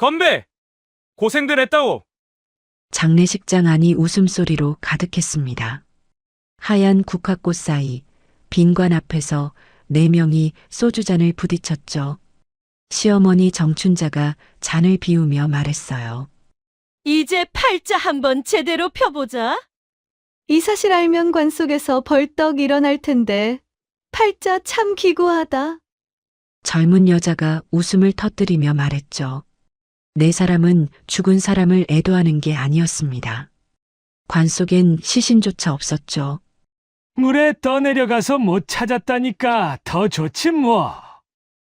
건배! 고생들 했다오. 장례식장 안이 웃음소리로 가득했습니다. 하얀 국화꽃 사이 빈관 앞에서 4명이 소주잔을 부딪혔죠. 시어머니 정춘자가 잔을 비우며 말했어요. 이제 팔자 한번 제대로 펴보자. 이 사실 알면 관 속에서 벌떡 일어날 텐데 팔자 참 기구하다. 젊은 여자가 웃음을 터뜨리며 말했죠. 4사람은 죽은 사람을 애도하는 게 아니었습니다. 관 속엔 시신조차 없었죠. 물에 떠내려가서 못 찾았다니까 더 좋지 뭐.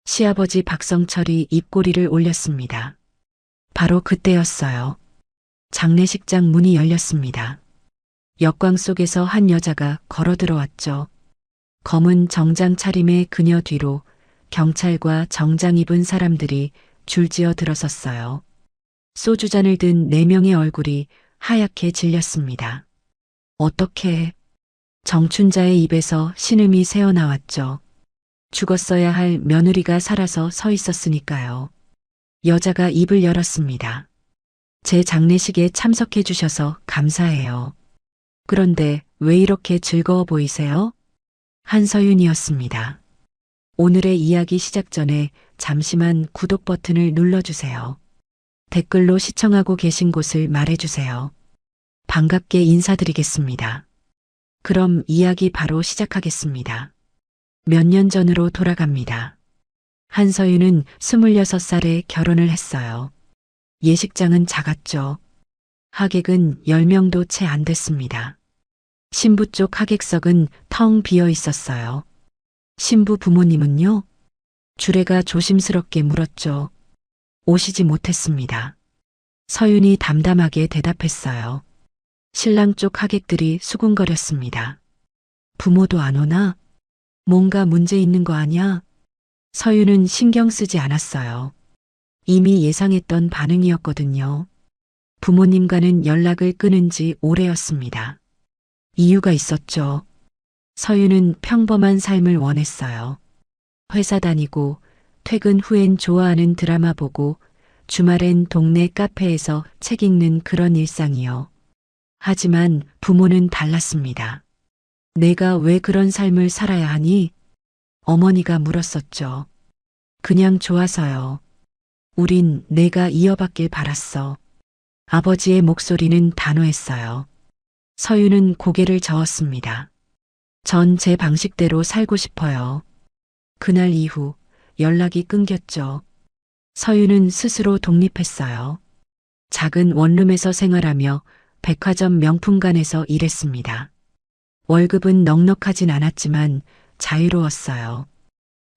시아버지 박성철이 입꼬리를 올렸습니다. 바로 그때였어요. 장례식장 문이 열렸습니다. 역광 속에서 한 여자가 걸어 들어왔죠. 검은 정장 차림의 그녀 뒤로 경찰과 정장 입은 사람들이 줄지어 들어섰어요. 소주잔을 든 4명의 얼굴이 하얗게 질렸습니다. 어떻게? 정춘자의 입에서 신음이 새어나왔죠. 죽었어야 할 며느리가 살아서 서 있었으니까요. 여자가 입을 열었습니다. 제 장례식에 참석해 주셔서 감사해요. 그런데 왜 이렇게 즐거워 보이세요? 한서윤이었습니다. 오늘의 이야기 시작 전에 잠시만 구독 버튼을 눌러주세요. 댓글로 시청하고 계신 곳을 말해주세요. 반갑게 인사드리겠습니다. 그럼 이야기 바로 시작하겠습니다. 몇 년 전으로 돌아갑니다. 한서윤은 26살에 결혼을 했어요. 예식장은 작았죠. 하객은 10명도 채 안 됐습니다. 신부 쪽 하객석은 텅 비어 있었어요. 신부 부모님은요? 주례가 조심스럽게 물었죠. 오시지 못했습니다. 서윤이 담담하게 대답했어요. 신랑 쪽 하객들이 수군거렸습니다. 부모도 안 오나? 뭔가 문제 있는 거 아냐? 서윤은 신경 쓰지 않았어요. 이미 예상했던 반응이었거든요. 부모님과는 연락을 끊은 지 오래였습니다. 이유가 있었죠. 서윤은 평범한 삶을 원했어요. 회사 다니고 퇴근 후엔 좋아하는 드라마 보고 주말엔 동네 카페에서 책 읽는 그런 일상이요. 하지만 부모는 달랐습니다. 내가 왜 그런 삶을 살아야 하니? 어머니가 물었었죠. 그냥 좋아서요. 우린 내가 이어받길 바랐어. 아버지의 목소리는 단호했어요. 서윤은 고개를 저었습니다. 전 제 방식대로 살고 싶어요. 그날 이후 연락이 끊겼죠. 서윤은 스스로 독립했어요. 작은 원룸에서 생활하며 백화점 명품관에서 일했습니다. 월급은 넉넉하진 않았지만 자유로웠어요.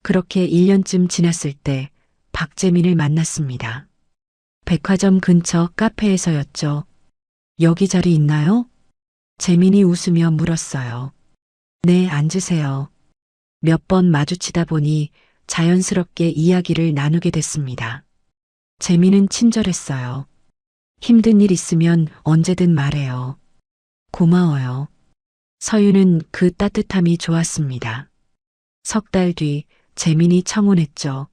그렇게 1년쯤 지났을 때 박재민을 만났습니다. 백화점 근처 카페에서였죠. 여기 자리 있나요? 재민이 웃으며 물었어요. 네, 앉으세요. 몇 번 마주치다 보니 자연스럽게 이야기를 나누게 됐습니다. 재민은 친절했어요. 힘든 일 있으면 언제든 말해요. 고마워요. 서윤은 그 따뜻함이 좋았습니다. 석 달 뒤 재민이 청혼했죠.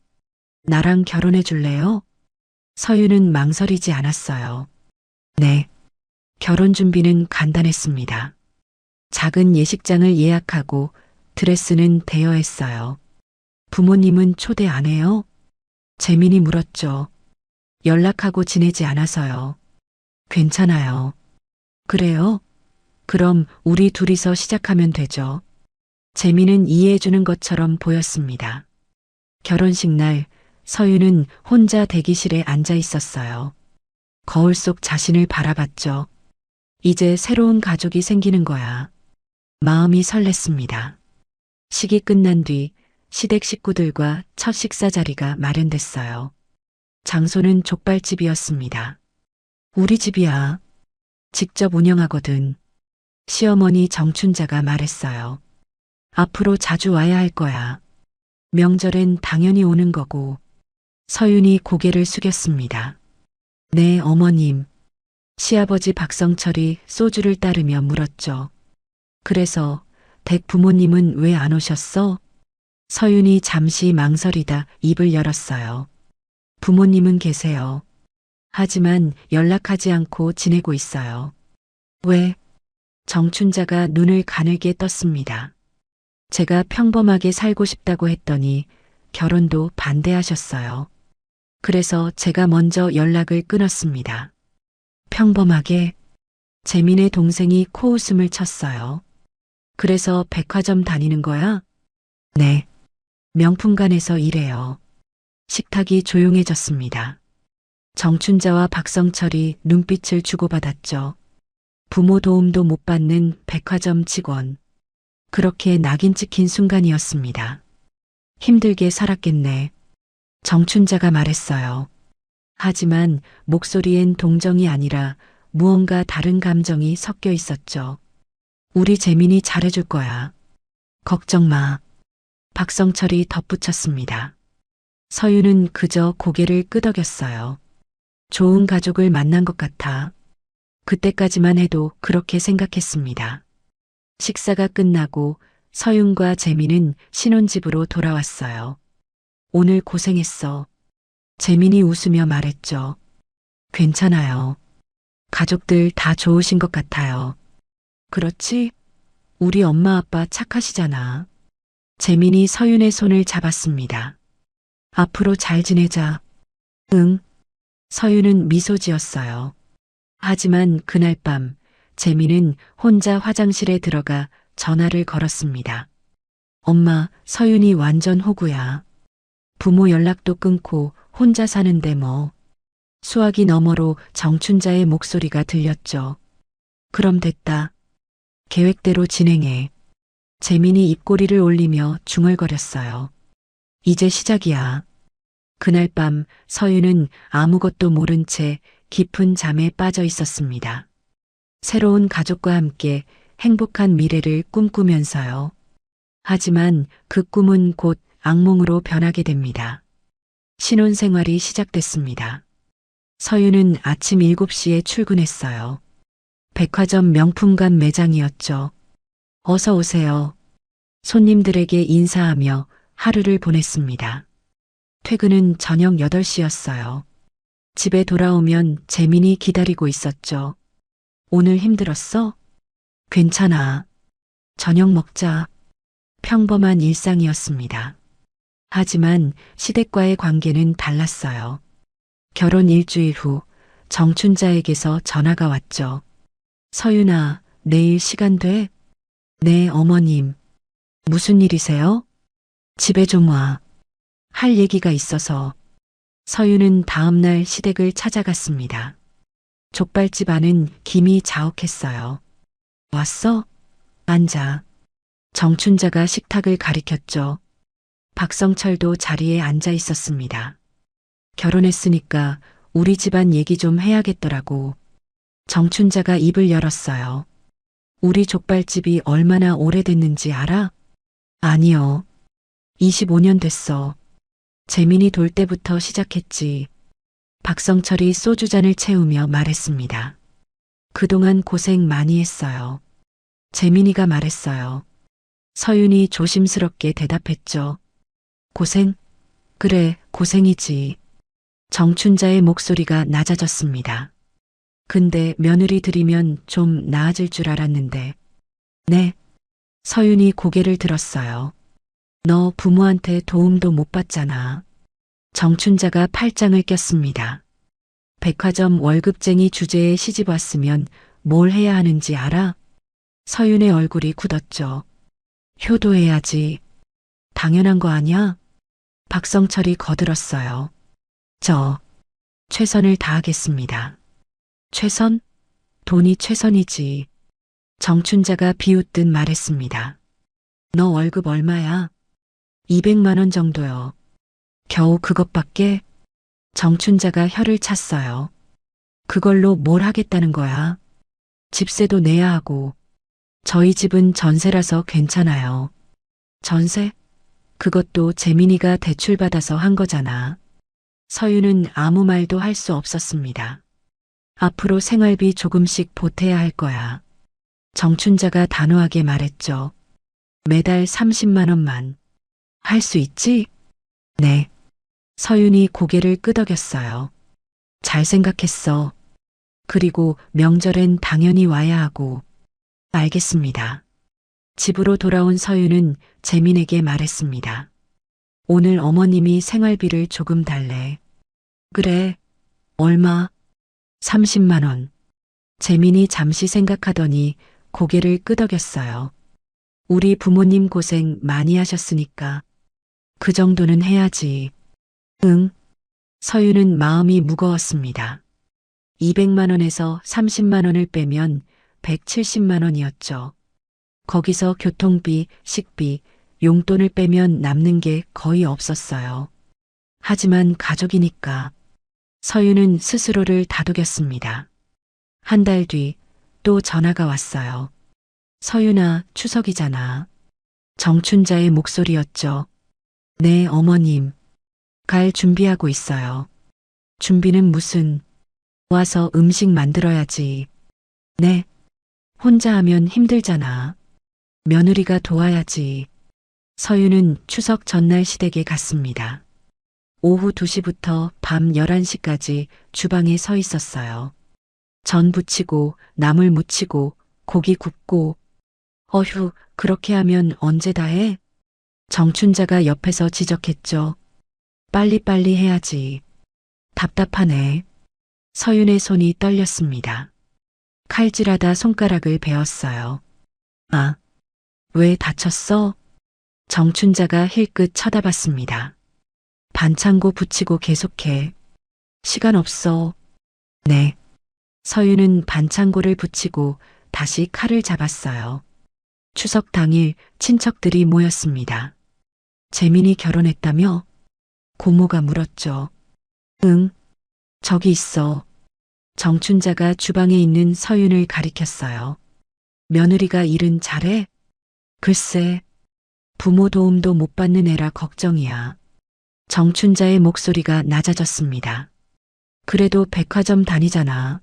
나랑 결혼해 줄래요? 서윤은 망설이지 않았어요. 네. 결혼 준비는 간단했습니다. 작은 예식장을 예약하고 드레스는 대여했어요. 부모님은 초대 안 해요? 재민이 물었죠. 연락하고 지내지 않아서요. 괜찮아요. 그래요? 그럼 우리 둘이서 시작하면 되죠. 재민은 이해해주는 것처럼 보였습니다. 결혼식 날 서윤은 혼자 대기실에 앉아 있었어요. 거울 속 자신을 바라봤죠. 이제 새로운 가족이 생기는 거야. 마음이 설렜습니다. 식이 끝난 뒤 시댁 식구들과 첫 식사 자리가 마련됐어요. 장소는 족발집이었습니다. 우리 집이야. 직접 운영하거든. 시어머니 정춘자가 말했어요. 앞으로 자주 와야 할 거야. 명절엔 당연히 오는 거고. 서윤이 고개를 숙였습니다. 네, 어머님. 시아버지 박성철이 소주를 따르며 물었죠. 그래서 댁 부모님은 왜 안 오셨어? 서윤이 잠시 망설이다 입을 열었어요. 부모님은 계세요. 하지만 연락하지 않고 지내고 있어요. 왜? 정춘자가 눈을 가늘게 떴습니다. 제가 평범하게 살고 싶다고 했더니 결혼도 반대하셨어요. 그래서 제가 먼저 연락을 끊었습니다. 평범하게 재민의 동생이 코웃음을 쳤어요. 그래서 백화점 다니는 거야? 네. 명품관에서 일해요. 식탁이 조용해졌습니다. 정춘자와 박성철이 눈빛을 주고받았죠. 부모 도움도 못 받는 백화점 직원. 그렇게 낙인 찍힌 순간이었습니다. 힘들게 살았겠네. 정춘자가 말했어요. 하지만 목소리엔 동정이 아니라 무언가 다른 감정이 섞여 있었죠. 우리 재민이 잘해줄 거야. 걱정 마. 박성철이 덧붙였습니다. 서유는 그저 고개를 끄덕였어요. 좋은 가족을 만난 것 같아. 그때까지만 해도 그렇게 생각했습니다. 식사가 끝나고 서윤과 재민은 신혼집으로 돌아왔어요. 오늘 고생했어. 재민이 웃으며 말했죠. 괜찮아요. 가족들 다 좋으신 것 같아요. 그렇지? 우리 엄마 아빠 착하시잖아. 재민이 서윤의 손을 잡았습니다. 앞으로 잘 지내자. 응. 서윤은 미소 지었어요. 하지만 그날 밤 재민은 혼자 화장실에 들어가 전화를 걸었습니다. 엄마, 서윤이 완전 호구야. 부모 연락도 끊고 혼자 사는데 뭐. 수화기 너머로 정춘자의 목소리가 들렸죠. 그럼 됐다. 계획대로 진행해. 재민이 입꼬리를 올리며 중얼거렸어요. 이제 시작이야. 그날 밤 서윤은 아무것도 모른 채 깊은 잠에 빠져 있었습니다. 새로운 가족과 함께 행복한 미래를 꿈꾸면서요. 하지만 그 꿈은 곧 악몽으로 변하게 됩니다. 신혼생활이 시작됐습니다. 서윤은 아침 7시에 출근했어요. 백화점 명품관 매장이었죠. 어서 오세요. 손님들에게 인사하며 하루를 보냈습니다. 퇴근은 저녁 8시였어요. 집에 돌아오면 재민이 기다리고 있었죠. 오늘 힘들었어? 괜찮아. 저녁 먹자. 평범한 일상이었습니다. 하지만 시댁과의 관계는 달랐어요. 결혼 일주일 후 정춘자에게서 전화가 왔죠. 서윤아, 내일 시간 돼? 네, 어머님. 무슨 일이세요? 집에 좀 와. 할 얘기가 있어서. 서윤은 다음날 시댁을 찾아갔습니다. 족발집 안은 김이 자욱했어요. 왔어? 앉아. 정춘자가 식탁을 가리켰죠. 박성철도 자리에 앉아 있었습니다. 결혼했으니까 우리 집안 얘기 좀 해야겠더라고. 정춘자가 입을 열었어요. 우리 족발집이 얼마나 오래됐는지 알아? 아니요. 25년 됐어. 재민이 돌 때부터 시작했지. 박성철이 소주잔을 채우며 말했습니다. 그동안 고생 많이 했어요. 재민이가 말했어요. 서윤이 조심스럽게 대답했죠. 고생? 그래, 고생이지. 정춘자의 목소리가 낮아졌습니다. 근데 며느리 들이면 좀 나아질 줄 알았는데. 네. 서윤이 고개를 들었어요. 너 부모한테 도움도 못 받잖아. 정춘자가 팔짱을 꼈습니다. 백화점 월급쟁이 주제에 시집 왔으면 뭘 해야 하는지 알아? 서윤의 얼굴이 굳었죠. 효도해야지. 당연한 거 아니야? 박성철이 거들었어요. 최선을 다하겠습니다. 최선? 돈이 최선이지. 정춘자가 비웃듯 말했습니다. 너 월급 얼마야? 200만 원 정도요. 겨우 그것밖에? 정춘자가 혀를 찼어요. 그걸로 뭘 하겠다는 거야? 집세도 내야 하고. 저희 집은 전세라서 괜찮아요. 전세? 그것도 재민이가 대출받아서 한 거잖아. 서윤은 아무 말도 할 수 없었습니다. 앞으로 생활비 조금씩 보태야 할 거야. 정춘자가 단호하게 말했죠. 매달 30만 원만. 할 수 있지? 네. 서윤이 고개를 끄덕였어요. 잘 생각했어. 그리고 명절엔 당연히 와야 하고. 알겠습니다. 집으로 돌아온 서윤은 재민에게 말했습니다. 오늘 어머님이 생활비를 조금 달래. 그래. 얼마? 30만 원. 재민이 잠시 생각하더니 고개를 끄덕였어요. 우리 부모님 고생 많이 하셨으니까 그 정도는 해야지. 응. 서윤은 마음이 무거웠습니다. 200만 원에서 30만 원을 빼면 170만 원이었죠. 거기서 교통비, 식비, 용돈을 빼면 남는 게 거의 없었어요. 하지만 가족이니까 서윤은 스스로를 다독였습니다. 한 달 뒤 또 전화가 왔어요. 서윤아, 추석이잖아. 정춘자의 목소리였죠. 네, 어머님. 갈 준비하고 있어요. 준비는 무슨? 와서 음식 만들어야지. 네. 혼자 하면 힘들잖아. 며느리가 도와야지. 서윤은 추석 전날 시댁에 갔습니다. 오후 2시부터 밤 11시까지 주방에 서 있었어요. 전 부치고 나물 무치고 고기 굽고. 어휴, 그렇게 하면 언제 다 해? 정춘자가 옆에서 지적했죠. 빨리빨리 해야지. 답답하네. 서윤의 손이 떨렸습니다. 칼질하다 손가락을 베었어요. 아, 왜 다쳤어? 정춘자가 힐끗 쳐다봤습니다. 반창고 붙이고 계속해. 시간 없어. 네. 서윤은 반창고를 붙이고 다시 칼을 잡았어요. 추석 당일 친척들이 모였습니다. 재민이 결혼했다며? 고모가 물었죠. 응, 저기 있어. 정춘자가 주방에 있는 서윤을 가리켰어요. 며느리가 일은 잘해? 글쎄, 부모 도움도 못 받는 애라 걱정이야. 정춘자의 목소리가 낮아졌습니다. 그래도 백화점 다니잖아.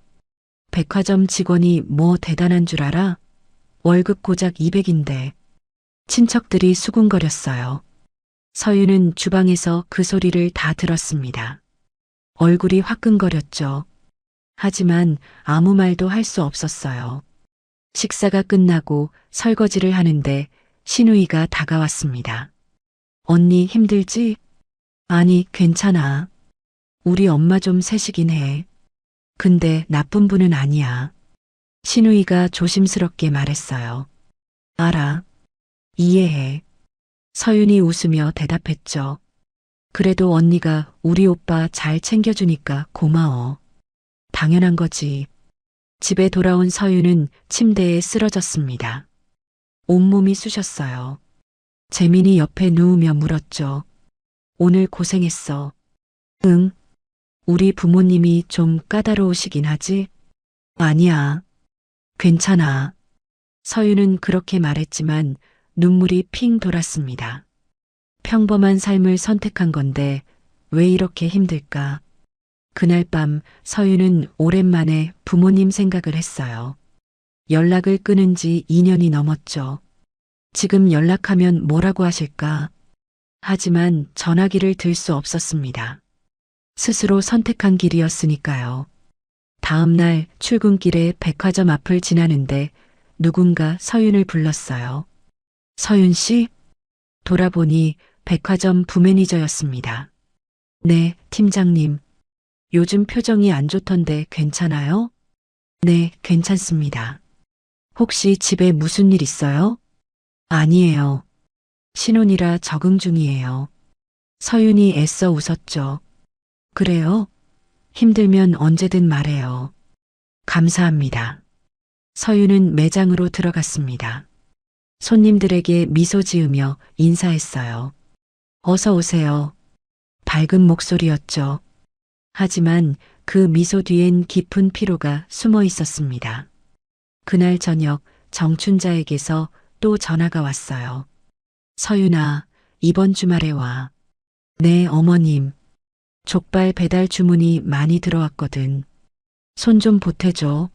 백화점 직원이 뭐 대단한 줄 알아? 월급 고작 200인데. 친척들이 수군거렸어요. 서윤은 주방에서 그 소리를 다 들었습니다. 얼굴이 화끈거렸죠. 하지만 아무 말도 할 수 없었어요. 식사가 끝나고 설거지를 하는데 신우이가 다가왔습니다. 언니 힘들지? 아니, 괜찮아. 우리 엄마 좀 세시긴 해. 근데 나쁜 분은 아니야. 신우이가 조심스럽게 말했어요. 알아. 이해해. 서윤이 웃으며 대답했죠. 그래도 언니가 우리 오빠 잘 챙겨주니까 고마워. 당연한 거지. 집에 돌아온 서윤은 침대에 쓰러졌습니다. 온몸이 쑤셨어요. 재민이 옆에 누우며 물었죠. 오늘 고생했어. 응. 우리 부모님이 좀 까다로우시긴 하지? 아니야. 괜찮아. 서윤은 그렇게 말했지만 눈물이 핑 돌았습니다. 평범한 삶을 선택한 건데 왜 이렇게 힘들까? 그날 밤 서윤은 오랜만에 부모님 생각을 했어요. 연락을 끊은 지 2년이 넘었죠. 지금 연락하면 뭐라고 하실까? 하지만 전화기를 들 수 없었습니다. 스스로 선택한 길이었으니까요. 다음 날 출근길에 백화점 앞을 지나는데 누군가 서윤을 불렀어요. 서윤 씨? 돌아보니 백화점 부매니저였습니다. 네, 팀장님. 요즘 표정이 안 좋던데 괜찮아요? 네, 괜찮습니다. 혹시 집에 무슨 일 있어요? 아니에요. 신혼이라 적응 중이에요. 서윤이 애써 웃었죠. 그래요? 힘들면 언제든 말해요. 감사합니다. 서윤은 매장으로 들어갔습니다. 손님들에게 미소 지으며 인사했어요. 어서 오세요. 밝은 목소리였죠. 하지만 그 미소 뒤엔 깊은 피로가 숨어 있었습니다. 그날 저녁 정춘자에게서 또 전화가 왔어요. 서윤아, 이번 주말에 와. 네, 어머님. 족발 배달 주문이 많이 들어왔거든. 손 좀 보태줘.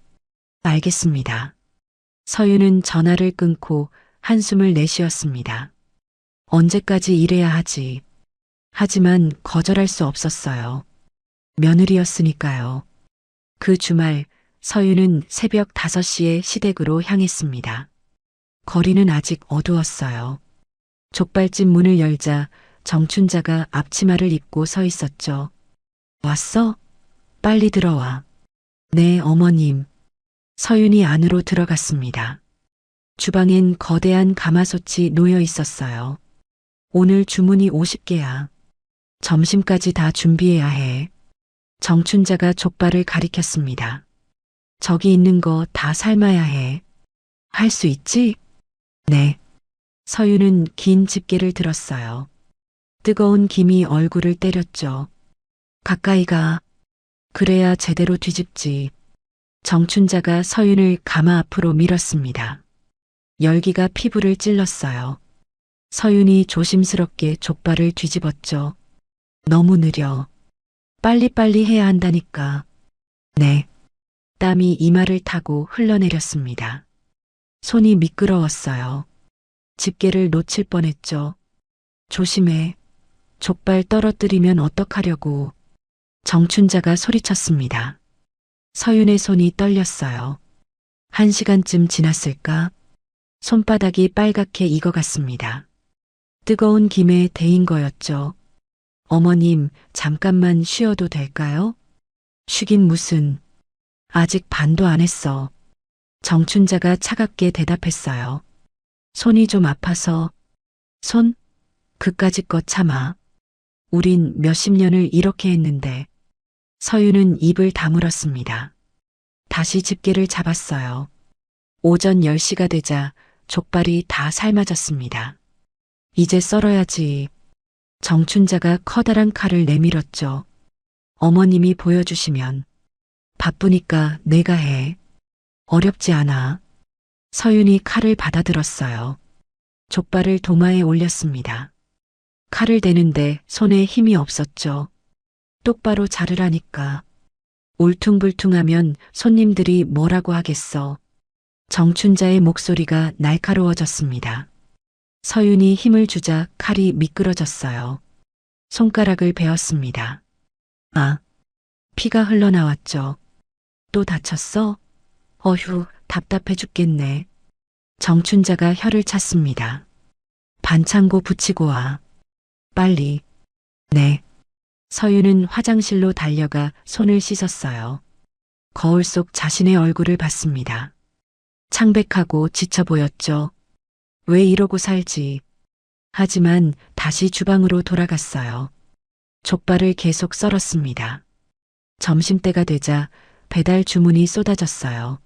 알겠습니다. 서윤은 전화를 끊고 한숨을 내쉬었습니다. 언제까지 일해야 하지. 하지만 거절할 수 없었어요. 며느리였으니까요. 그 주말 서윤은 새벽 5시에 시댁으로 향했습니다. 거리는 아직 어두웠어요. 족발집 문을 열자 정춘자가 앞치마를 입고 서 있었죠. 왔어? 빨리 들어와. 네, 어머님. 서윤이 안으로 들어갔습니다. 주방엔 거대한 가마솥이 놓여 있었어요. 오늘 주문이 50개야. 점심까지 다 준비해야 해. 정춘자가 족발을 가리켰습니다. 저기 있는 거 다 삶아야 해. 할 수 있지? 네. 서윤은 긴 집게를 들었어요. 뜨거운 김이 얼굴을 때렸죠. 가까이 가. 그래야 제대로 뒤집지. 정춘자가 서윤을 가마 앞으로 밀었습니다. 열기가 피부를 찔렀어요. 서윤이 조심스럽게 족발을 뒤집었죠. 너무 느려. 빨리빨리 해야 한다니까. 네. 땀이 이마를 타고 흘러내렸습니다. 손이 미끄러웠어요. 집게를 놓칠 뻔했죠. 조심해. 족발 떨어뜨리면 어떡하려고. 정춘자가 소리쳤습니다. 서윤의 손이 떨렸어요. 1시간쯤 지났을까? 손바닥이 빨갛게 익어갔습니다. 뜨거운 김에 데인 거였죠. 어머님, 잠깐만 쉬어도 될까요? 쉬긴 무슨. 아직 반도 안 했어. 정춘자가 차갑게 대답했어요. 손이 좀 아파서. 손? 그까짓 거 참아. 우린 몇십 년을 이렇게 했는데. 서윤은 입을 다물었습니다. 다시 집게를 잡았어요. 오전 10시가 되자 족발이 다 삶아졌습니다. 이제 썰어야지. 정춘자가 커다란 칼을 내밀었죠. 어머님이 보여주시면. 바쁘니까 내가 해. 어렵지 않아. 서윤이 칼을 받아들었어요. 족발을 도마에 올렸습니다. 칼을 대는데 손에 힘이 없었죠. 똑바로 자르라니까. 울퉁불퉁하면 손님들이 뭐라고 하겠어. 정춘자의 목소리가 날카로워졌습니다. 서윤이 힘을 주자 칼이 미끄러졌어요. 손가락을 베었습니다. 아, 피가 흘러나왔죠. 또 다쳤어? 어휴, 답답해 죽겠네. 정춘자가 혀를 찼습니다. 반창고 붙이고 와. 빨리. 네. 서윤은 화장실로 달려가 손을 씻었어요. 거울 속 자신의 얼굴을 봤습니다. 창백하고 지쳐 보였죠. 왜 이러고 살지. 하지만 다시 주방으로 돌아갔어요. 족발을 계속 썰었습니다. 점심때가 되자 배달 주문이 쏟아졌어요.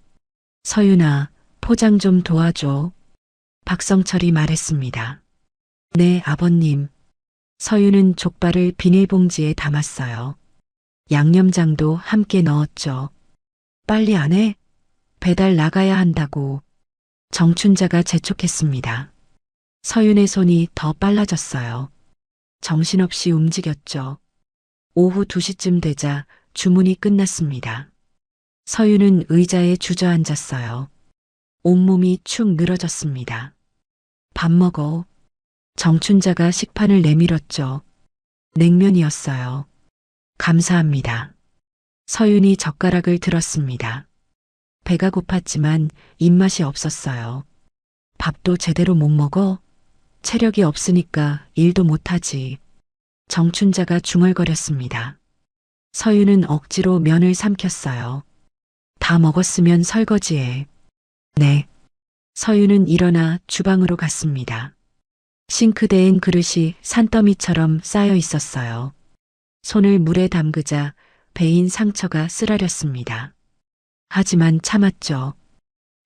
서윤아, 포장 좀 도와줘. 박성철이 말했습니다. 네, 아버님. 서윤은 족발을 비닐봉지에 담았어요. 양념장도 함께 넣었죠. 빨리 안 해? 배달 나가야 한다고. 정춘자가 재촉했습니다. 서윤의 손이 더 빨라졌어요. 정신없이 움직였죠. 오후 2시쯤 되자 주문이 끝났습니다. 서윤은 의자에 주저앉았어요. 온몸이 축 늘어졌습니다. 밥 먹어. 정춘자가 식판을 내밀었죠. 냉면이었어요. 감사합니다. 서윤이 젓가락을 들었습니다. 배가 고팠지만 입맛이 없었어요. 밥도 제대로 못 먹어? 체력이 없으니까 일도 못하지. 정춘자가 중얼거렸습니다. 서윤은 억지로 면을 삼켰어요. 다 먹었으면 설거지해. 네. 서윤은 일어나 주방으로 갔습니다. 싱크대엔 그릇이 산더미처럼 쌓여 있었어요. 손을 물에 담그자 베인 상처가 쓰라렸습니다. 하지만 참았죠.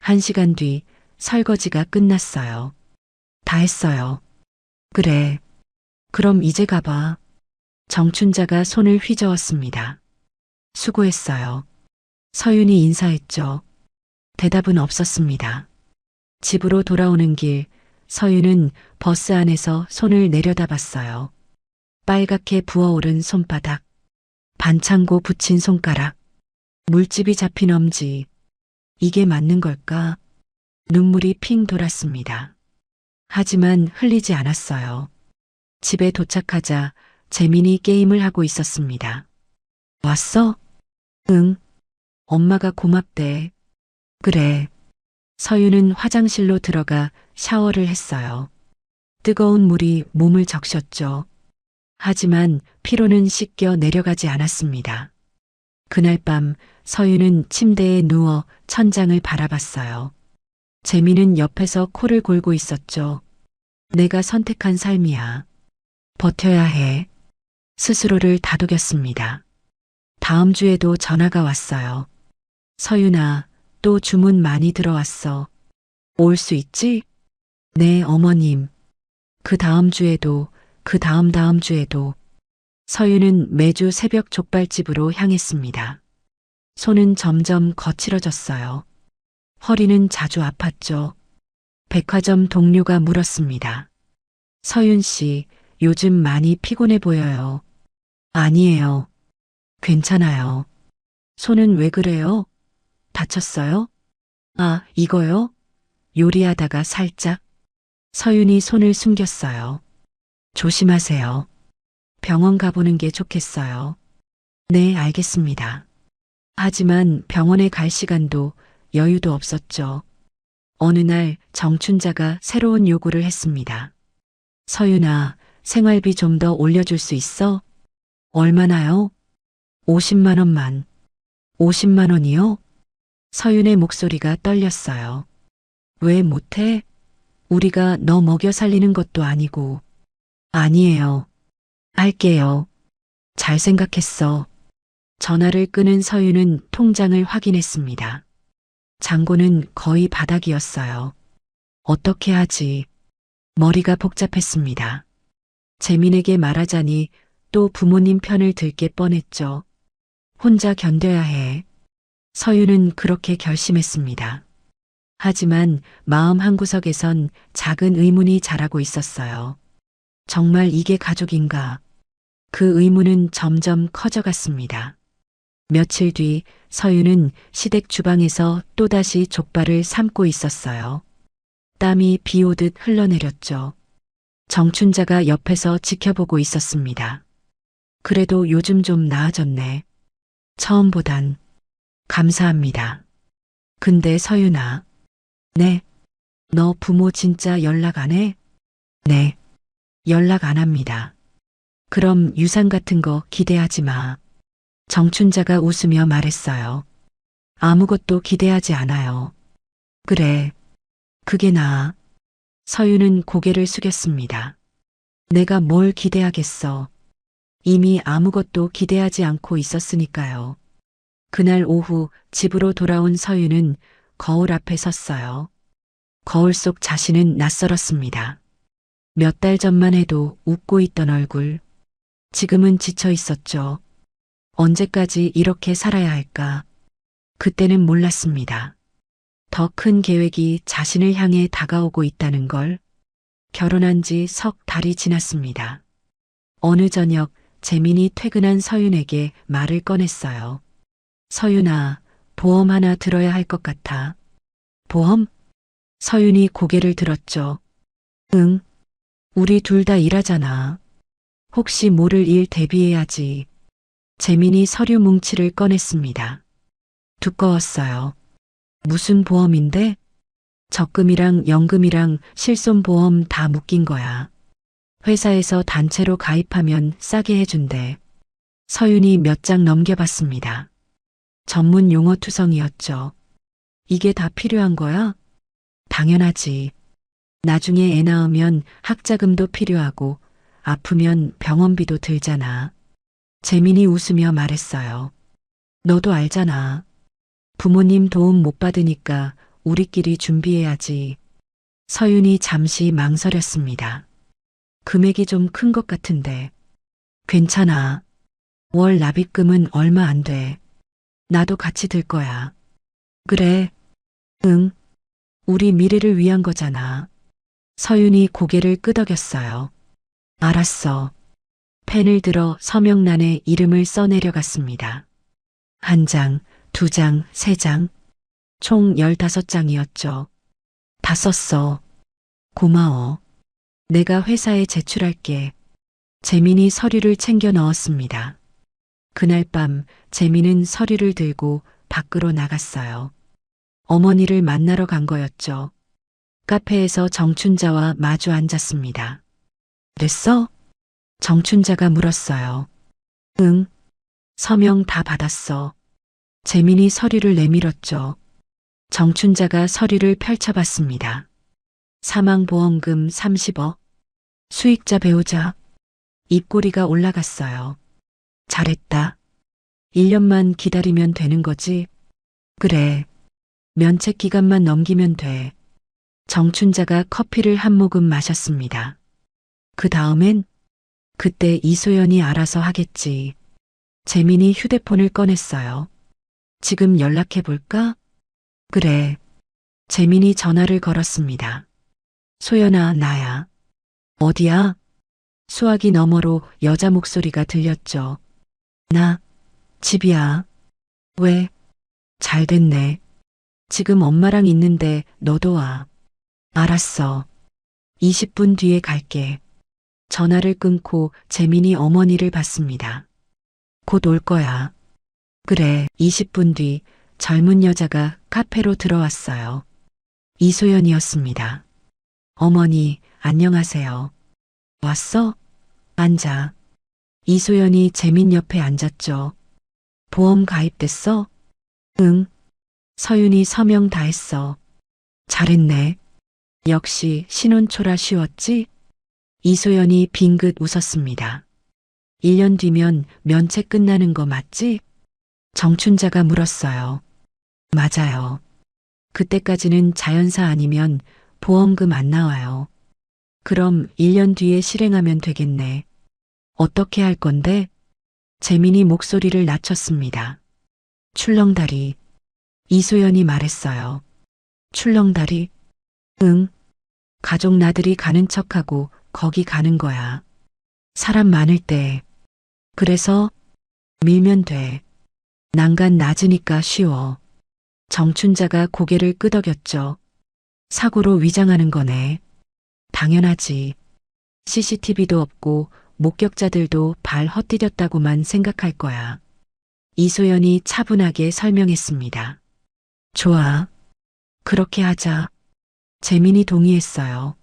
1시간 뒤 설거지가 끝났어요. 다 했어요. 그래. 그럼 이제 가봐. 정춘자가 손을 휘저었습니다. 수고했어요. 서윤이 인사했죠. 대답은 없었습니다. 집으로 돌아오는 길, 서윤은 버스 안에서 손을 내려다봤어요. 빨갛게 부어오른 손바닥, 반창고 붙인 손가락, 물집이 잡힌 엄지. 이게 맞는 걸까? 눈물이 핑 돌았습니다. 하지만 흘리지 않았어요. 집에 도착하자 재민이 게임을 하고 있었습니다. 왔어? 응. 엄마가 고맙대. 그래. 서유는 화장실로 들어가 샤워를 했어요. 뜨거운 물이 몸을 적셨죠. 하지만 피로는 씻겨 내려가지 않았습니다. 그날 밤 서유는 침대에 누워 천장을 바라봤어요. 재미는 옆에서 코를 골고 있었죠. 내가 선택한 삶이야. 버텨야 해. 스스로를 다독였습니다. 다음 주에도 전화가 왔어요. 서윤아, 또 주문 많이 들어왔어. 올 수 있지? 네, 어머님. 그 다음 주에도, 그 다음 주에도. 서윤은 매주 새벽 족발집으로 향했습니다. 손은 점점 거칠어졌어요. 허리는 자주 아팠죠. 백화점 동료가 물었습니다. 서윤 씨, 요즘 많이 피곤해 보여요. 아니에요. 괜찮아요. 손은 왜 그래요? 다쳤어요? 아, 이거요? 요리하다가 살짝. 서윤이 손을 숨겼어요. 조심하세요. 병원 가보는 게 좋겠어요. 네, 알겠습니다. 하지만 병원에 갈 시간도 여유도 없었죠. 어느 날 정춘자가 새로운 요구를 했습니다. 서윤아, 생활비 좀 더 올려줄 수 있어? 얼마나요? 50만 원만. 50만 원이요? 서윤의 목소리가 떨렸어요. 왜 못해? 우리가 너 먹여 살리는 것도 아니고. 아니에요. 할게요. 잘 생각했어. 전화를 끄는 서윤은 통장을 확인했습니다. 잔고는 거의 바닥이었어요. 어떻게 하지? 머리가 복잡했습니다. 재민에게 말하자니 또 부모님 편을 들게 뻔했죠. 혼자 견뎌야 해. 서윤은 그렇게 결심했습니다. 하지만 마음 한구석에선 작은 의문이 자라고 있었어요. 정말 이게 가족인가? 그 의문은 점점 커져갔습니다. 며칠 뒤 서윤은 시댁 주방에서 또다시 족발을 삶고 있었어요. 땀이 비 오듯 흘러내렸죠. 정춘자가 옆에서 지켜보고 있었습니다. 그래도 요즘 좀 나아졌네. 처음보단. 감사합니다. 근데 서윤아. 네. 너 부모 진짜 연락 안 해? 네. 연락 안 합니다. 그럼 유산 같은 거 기대하지 마. 정춘자가 웃으며 말했어요. 아무것도 기대하지 않아요. 그래. 그게 나아. 서윤은 고개를 숙였습니다. 내가 뭘 기대하겠어. 이미 아무것도 기대하지 않고 있었으니까요. 그날 오후 집으로 돌아온 서윤은 거울 앞에 섰어요. 거울 속 자신은 낯설었습니다. 몇 달 전만 해도 웃고 있던 얼굴. 지금은 지쳐 있었죠. 언제까지 이렇게 살아야 할까? 그때는 몰랐습니다. 더 큰 계획이 자신을 향해 다가오고 있다는 걸. 결혼한 지 석 달이 지났습니다. 어느 저녁 재민이 퇴근한 서윤에게 말을 꺼냈어요. 서윤아, 보험 하나 들어야 할 것 같아. 보험? 서윤이 고개를 들었죠. 응. 우리 둘 다 일하잖아. 혹시 모를 일 대비해야지. 재민이 서류 뭉치를 꺼냈습니다. 두꺼웠어요. 무슨 보험인데? 적금이랑 연금이랑 실손보험 다 묶인 거야. 회사에서 단체로 가입하면 싸게 해준대. 서윤이 몇 장 넘겨봤습니다. 전문 용어 투성이었죠. 이게 다 필요한 거야? 당연하지. 나중에 애 낳으면 학자금도 필요하고 아프면 병원비도 들잖아. 재민이 웃으며 말했어요. 너도 알잖아. 부모님 도움 못 받으니까 우리끼리 준비해야지. 서윤이 잠시 망설였습니다. 금액이 좀 큰 것 같은데. 괜찮아. 월 납입금은 얼마 안 돼. 나도 같이 들 거야. 그래. 응. 우리 미래를 위한 거잖아. 서윤이 고개를 끄덕였어요. 알았어. 펜을 들어 서명란에 이름을 써내려갔습니다. 1장, 2장, 3장. 총 15장이었죠. 다 썼어. 고마워. 내가 회사에 제출할게. 재민이 서류를 챙겨 넣었습니다. 그날 밤 재민은 서류를 들고 밖으로 나갔어요. 어머니를 만나러 간 거였죠. 카페에서 정춘자와 마주 앉았습니다. 됐어? 정춘자가 물었어요. 응. 서명 다 받았어. 재민이 서류를 내밀었죠. 정춘자가 서류를 펼쳐봤습니다. 사망보험금 30억. 수익자 배우자. 입꼬리가 올라갔어요. 잘했다. 1년만 기다리면 되는 거지? 그래. 면책 기간만 넘기면 돼. 정춘자가 커피를 한 모금 마셨습니다. 그 다음엔? 그때 이소연이 알아서 하겠지. 재민이 휴대폰을 꺼냈어요. 지금 연락해 볼까? 그래. 재민이 전화를 걸었습니다. 소연아, 나야. 어디야? 수화기 너머로 여자 목소리가 들렸죠. 나, 집이야. 왜? 잘 됐네. 지금 엄마랑 있는데 너도 와. 알았어. 20분 뒤에 갈게. 전화를 끊고 재민이 어머니를 봤습니다. 곧 올 거야. 그래, 20분 뒤 젊은 여자가 카페로 들어왔어요. 이소연이었습니다. 어머니, 안녕하세요. 왔어? 앉아. 이소연이 재민 옆에 앉았죠. 보험 가입됐어? 응. 서윤이 서명 다 했어. 잘했네. 역시 신혼초라 쉬웠지? 이소연이 빙긋 웃었습니다. 1년 뒤면 면책 끝나는 거 맞지? 정춘자가 물었어요. 맞아요. 그때까지는 자연사 아니면 보험금 안 나와요. 그럼 1년 뒤에 실행하면 되겠네. 어떻게 할 건데? 재민이 목소리를 낮췄습니다. 출렁다리. 이소연이 말했어요. 출렁다리? 응. 가족 나들이 가는 척하고 거기 가는 거야. 사람 많을 때. 그래서 밀면 돼. 난간 낮으니까 쉬워. 정춘자가 고개를 끄덕였죠. 사고로 위장하는 거네. 당연하지. CCTV도 없고 목격자들도 발 헛디뎠다고만 생각할 거야. 이소연이 차분하게 설명했습니다. 좋아. 그렇게 하자. 재민이 동의했어요.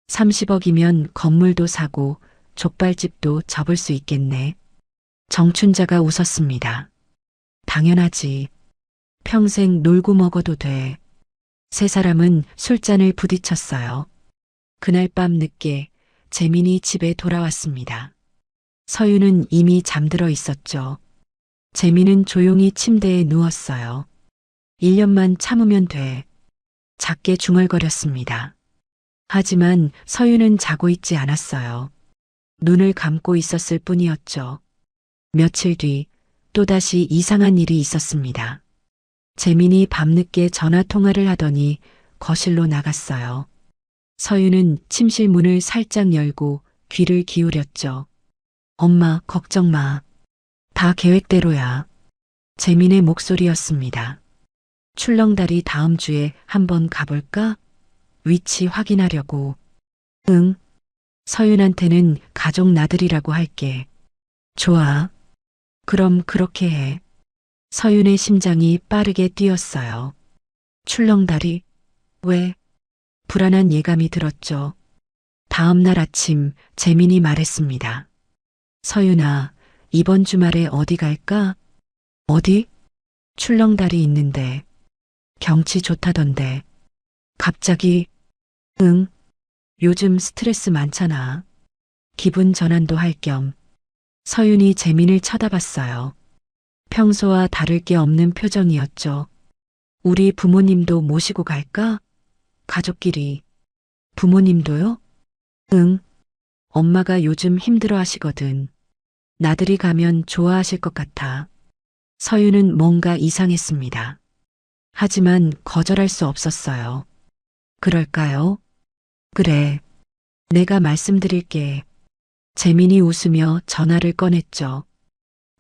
30억이면 건물도 사고 족발집도 접을 수 있겠네. 정춘자가 웃었습니다. 당연하지. 평생 놀고 먹어도 돼. 세 사람은 술잔을 부딪혔어요. 그날 밤 늦게 재민이 집에 돌아왔습니다. 서윤은 이미 잠들어 있었죠. 재민은 조용히 침대에 누웠어요. 1년만 참으면 돼. 작게 중얼거렸습니다. 하지만 서윤은 자고 있지 않았어요. 눈을 감고 있었을 뿐이었죠. 며칠 뒤 또다시 이상한 일이 있었습니다. 재민이 밤늦게 전화 통화를 하더니 거실로 나갔어요. 서윤은 침실 문을 살짝 열고 귀를 기울였죠. 엄마, 걱정 마. 다 계획대로야. 재민의 목소리였습니다. 출렁다리 다음 주에 한번 가볼까? 위치 확인하려고. 응. 서윤한테는 가족 나들이라고 할게. 좋아. 그럼 그렇게 해. 서윤의 심장이 빠르게 뛰었어요. 출렁다리? 왜? 불안한 예감이 들었죠. 다음 날 아침 재민이 말했습니다. 서윤아, 이번 주말에 어디 갈까? 어디? 출렁다리 있는데. 경치 좋다던데. 갑자기? 응. 요즘 스트레스 많잖아. 기분 전환도 할 겸. 서윤이 재민을 쳐다봤어요. 평소와 다를 게 없는 표정이었죠. 우리 부모님도 모시고 갈까? 가족끼리. 부모님도요? 응. 엄마가 요즘 힘들어 하시거든. 나들이 가면 좋아하실 것 같아. 서윤은 뭔가 이상했습니다. 하지만 거절할 수 없었어요. 그럴까요? 그래. 내가 말씀드릴게. 재민이 웃으며 전화를 꺼냈죠.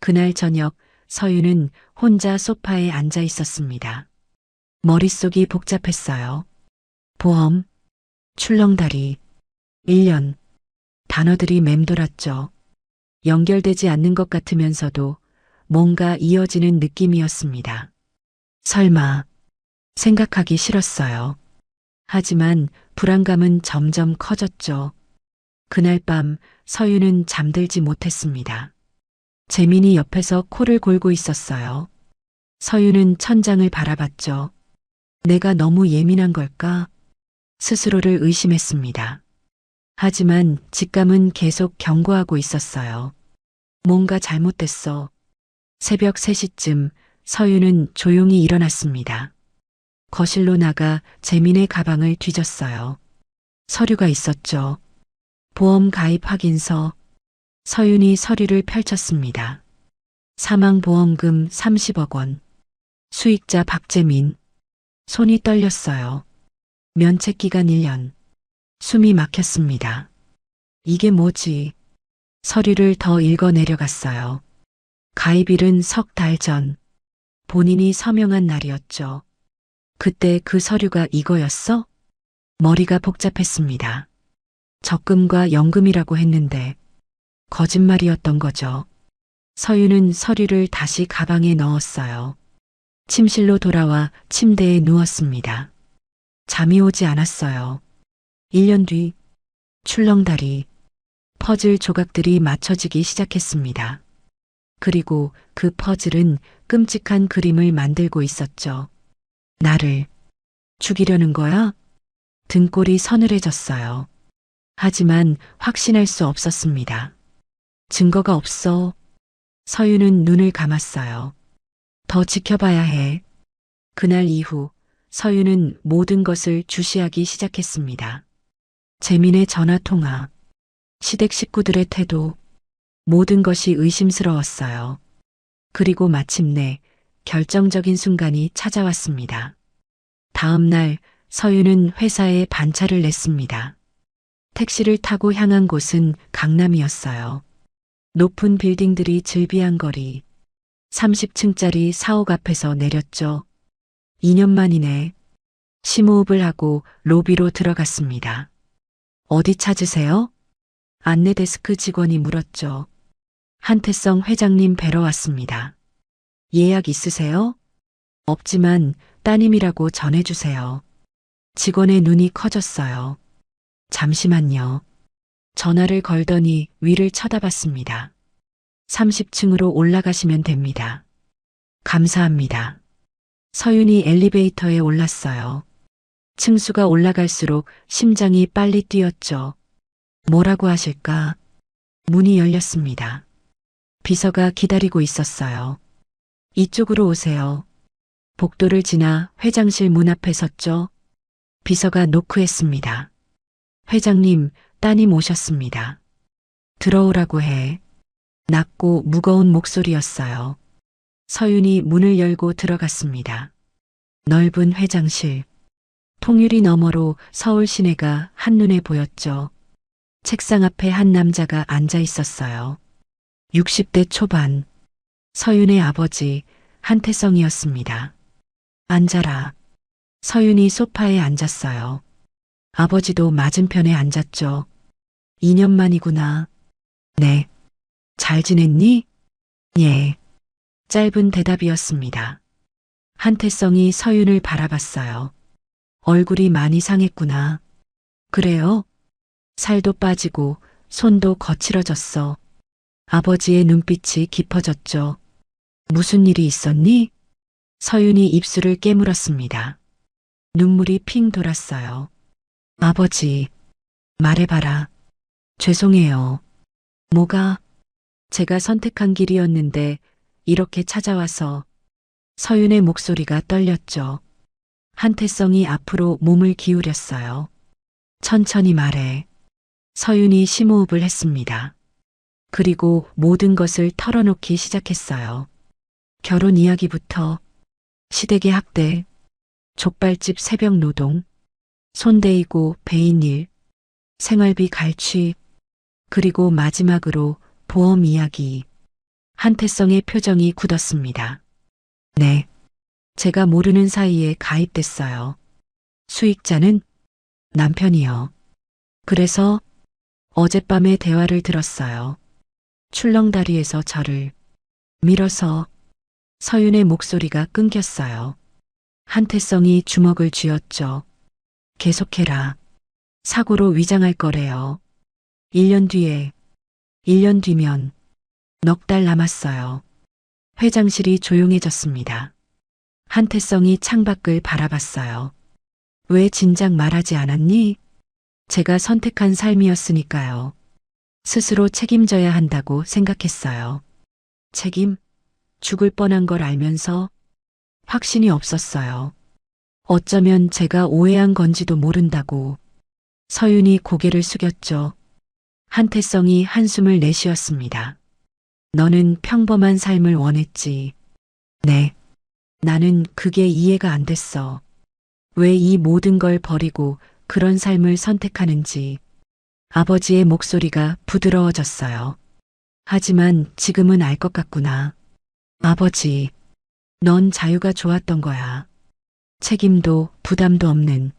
그날 저녁 서윤은 혼자 소파에 앉아 있었습니다. 머릿속이 복잡했어요. 보험, 출렁다리, 1년. 단어들이 맴돌았죠. 연결되지 않는 것 같으면서도 뭔가 이어지는 느낌이었습니다. 설마 생각하기 싫었어요. 하지만 불안감은 점점 커졌죠. 그날 밤 서윤은 잠들지 못했습니다. 재민이 옆에서 코를 골고 있었어요. 서윤은 천장을 바라봤죠. 내가 너무 예민한 걸까? 스스로를 의심했습니다. 하지만 직감은 계속 경고하고 있었어요. 뭔가 잘못됐어. 새벽 3시쯤 서윤은 조용히 일어났습니다. 거실로 나가 재민의 가방을 뒤졌어요. 서류가 있었죠. 보험 가입 확인서. 서윤이 서류를 펼쳤습니다. 사망보험금 30억 원. 수익자 박재민. 손이 떨렸어요. 면책기간 1년. 숨이 막혔습니다. 이게 뭐지? 서류를 더 읽어 내려갔어요. 가입일은 3달 전. 본인이 서명한 날이었죠. 그때 그 서류가 이거였어? 머리가 복잡했습니다. 적금과 연금이라고 했는데 거짓말이었던 거죠. 서윤은 서류를 다시 가방에 넣었어요. 침실로 돌아와 침대에 누웠습니다. 잠이 오지 않았어요. 1년 뒤 출렁다리 퍼즐 조각들이 맞춰지기 시작했습니다. 그리고 그 퍼즐은 끔찍한 그림을 만들고 있었죠. 나를 죽이려는 거야? 등골이 서늘해졌어요. 하지만 확신할 수 없었습니다. 증거가 없어. 서윤은 눈을 감았어요. 더 지켜봐야 해. 그날 이후 서윤은 모든 것을 주시하기 시작했습니다. 재민의 전화 통화, 시댁 식구들의 태도, 모든 것이 의심스러웠어요. 그리고 마침내 결정적인 순간이 찾아왔습니다. 다음 날 서윤은 회사에 반차를 냈습니다. 택시를 타고 향한 곳은 강남이었어요. 높은 빌딩들이 즐비한 거리, 30층짜리 사옥 앞에서 내렸죠. 2년 만이네. 심호흡을 하고 로비로 들어갔습니다. 어디 찾으세요? 안내 데스크 직원이 물었죠. 한태성 회장님 뵈러 왔습니다. 예약 있으세요? 없지만 따님이라고 전해주세요. 직원의 눈이 커졌어요. 잠시만요. 전화를 걸더니 위를 쳐다봤습니다. 30층으로 올라가시면 됩니다. 감사합니다. 서윤이 엘리베이터에 올랐어요. 층수가 올라갈수록 심장이 빨리 뛰었죠. 뭐라고 하실까? 문이 열렸습니다. 비서가 기다리고 있었어요. 이쪽으로 오세요. 복도를 지나 회장실 문 앞에 섰죠. 비서가 노크했습니다. 회장님, 따님 오셨습니다. 들어오라고 해. 낮고 무거운 목소리였어요. 서윤이 문을 열고 들어갔습니다. 넓은 회장실. 통유리 너머로 서울 시내가 한눈에 보였죠. 책상 앞에 한 남자가 앉아 있었어요. 60대 초반. 서윤의 아버지 한태성이었습니다. 앉아라. 서윤이 소파에 앉았어요. 아버지도 맞은편에 앉았죠. 2년 만이구나. 네. 잘 지냈니? 예. 짧은 대답이었습니다. 한태성이 서윤을 바라봤어요. 얼굴이 많이 상했구나. 그래요? 살도 빠지고 손도 거칠어졌어. 아버지의 눈빛이 깊어졌죠. 무슨 일이 있었니? 서윤이 입술을 깨물었습니다. 눈물이 핑 돌았어요. 아버지, 말해봐라. 죄송해요. 뭐가? 제가 선택한 길이었는데 이렇게 찾아와서. 서윤의 목소리가 떨렸죠. 한태성이 앞으로 몸을 기울였어요. 천천히 말해. 서윤이 심호흡을 했습니다. 그리고 모든 것을 털어놓기 시작했어요. 결혼 이야기부터 시댁의 학대, 족발집 새벽 노동, 손대이고 배인 일, 생활비 갈취, 그리고 마지막으로 보험 이야기. 한태성의 표정이 굳었습니다. 네. 제가 모르는 사이에 가입됐어요. 수익자는 남편이요. 그래서 어젯밤에 대화를 들었어요. 출렁다리에서 저를 밀어서 서윤의 목소리가 끊겼어요. 한태성이 주먹을 쥐었죠. 계속해라. 사고로 위장할 거래요. 1년 뒤에, 1년 뒤면 넉 달 남았어요. 회장실이 조용해졌습니다. 한태성이 창밖을 바라봤어요. 왜 진작 말하지 않았니? 제가 선택한 삶이었으니까요. 스스로 책임져야 한다고 생각했어요. 책임? 죽을 뻔한 걸 알면서 확신이 없었어요. 어쩌면 제가 오해한 건지도 모른다고. 서윤이 고개를 숙였죠. 한태성이 한숨을 내쉬었습니다. 너는 평범한 삶을 원했지. 네. 나는 그게 이해가 안 됐어. 왜 이 모든 걸 버리고 그런 삶을 선택하는지. 아버지의 목소리가 부드러워졌어요. 하지만 지금은 알 것 같구나. 아버지, 넌 자유가 좋았던 거야. 책임도 부담도 없는.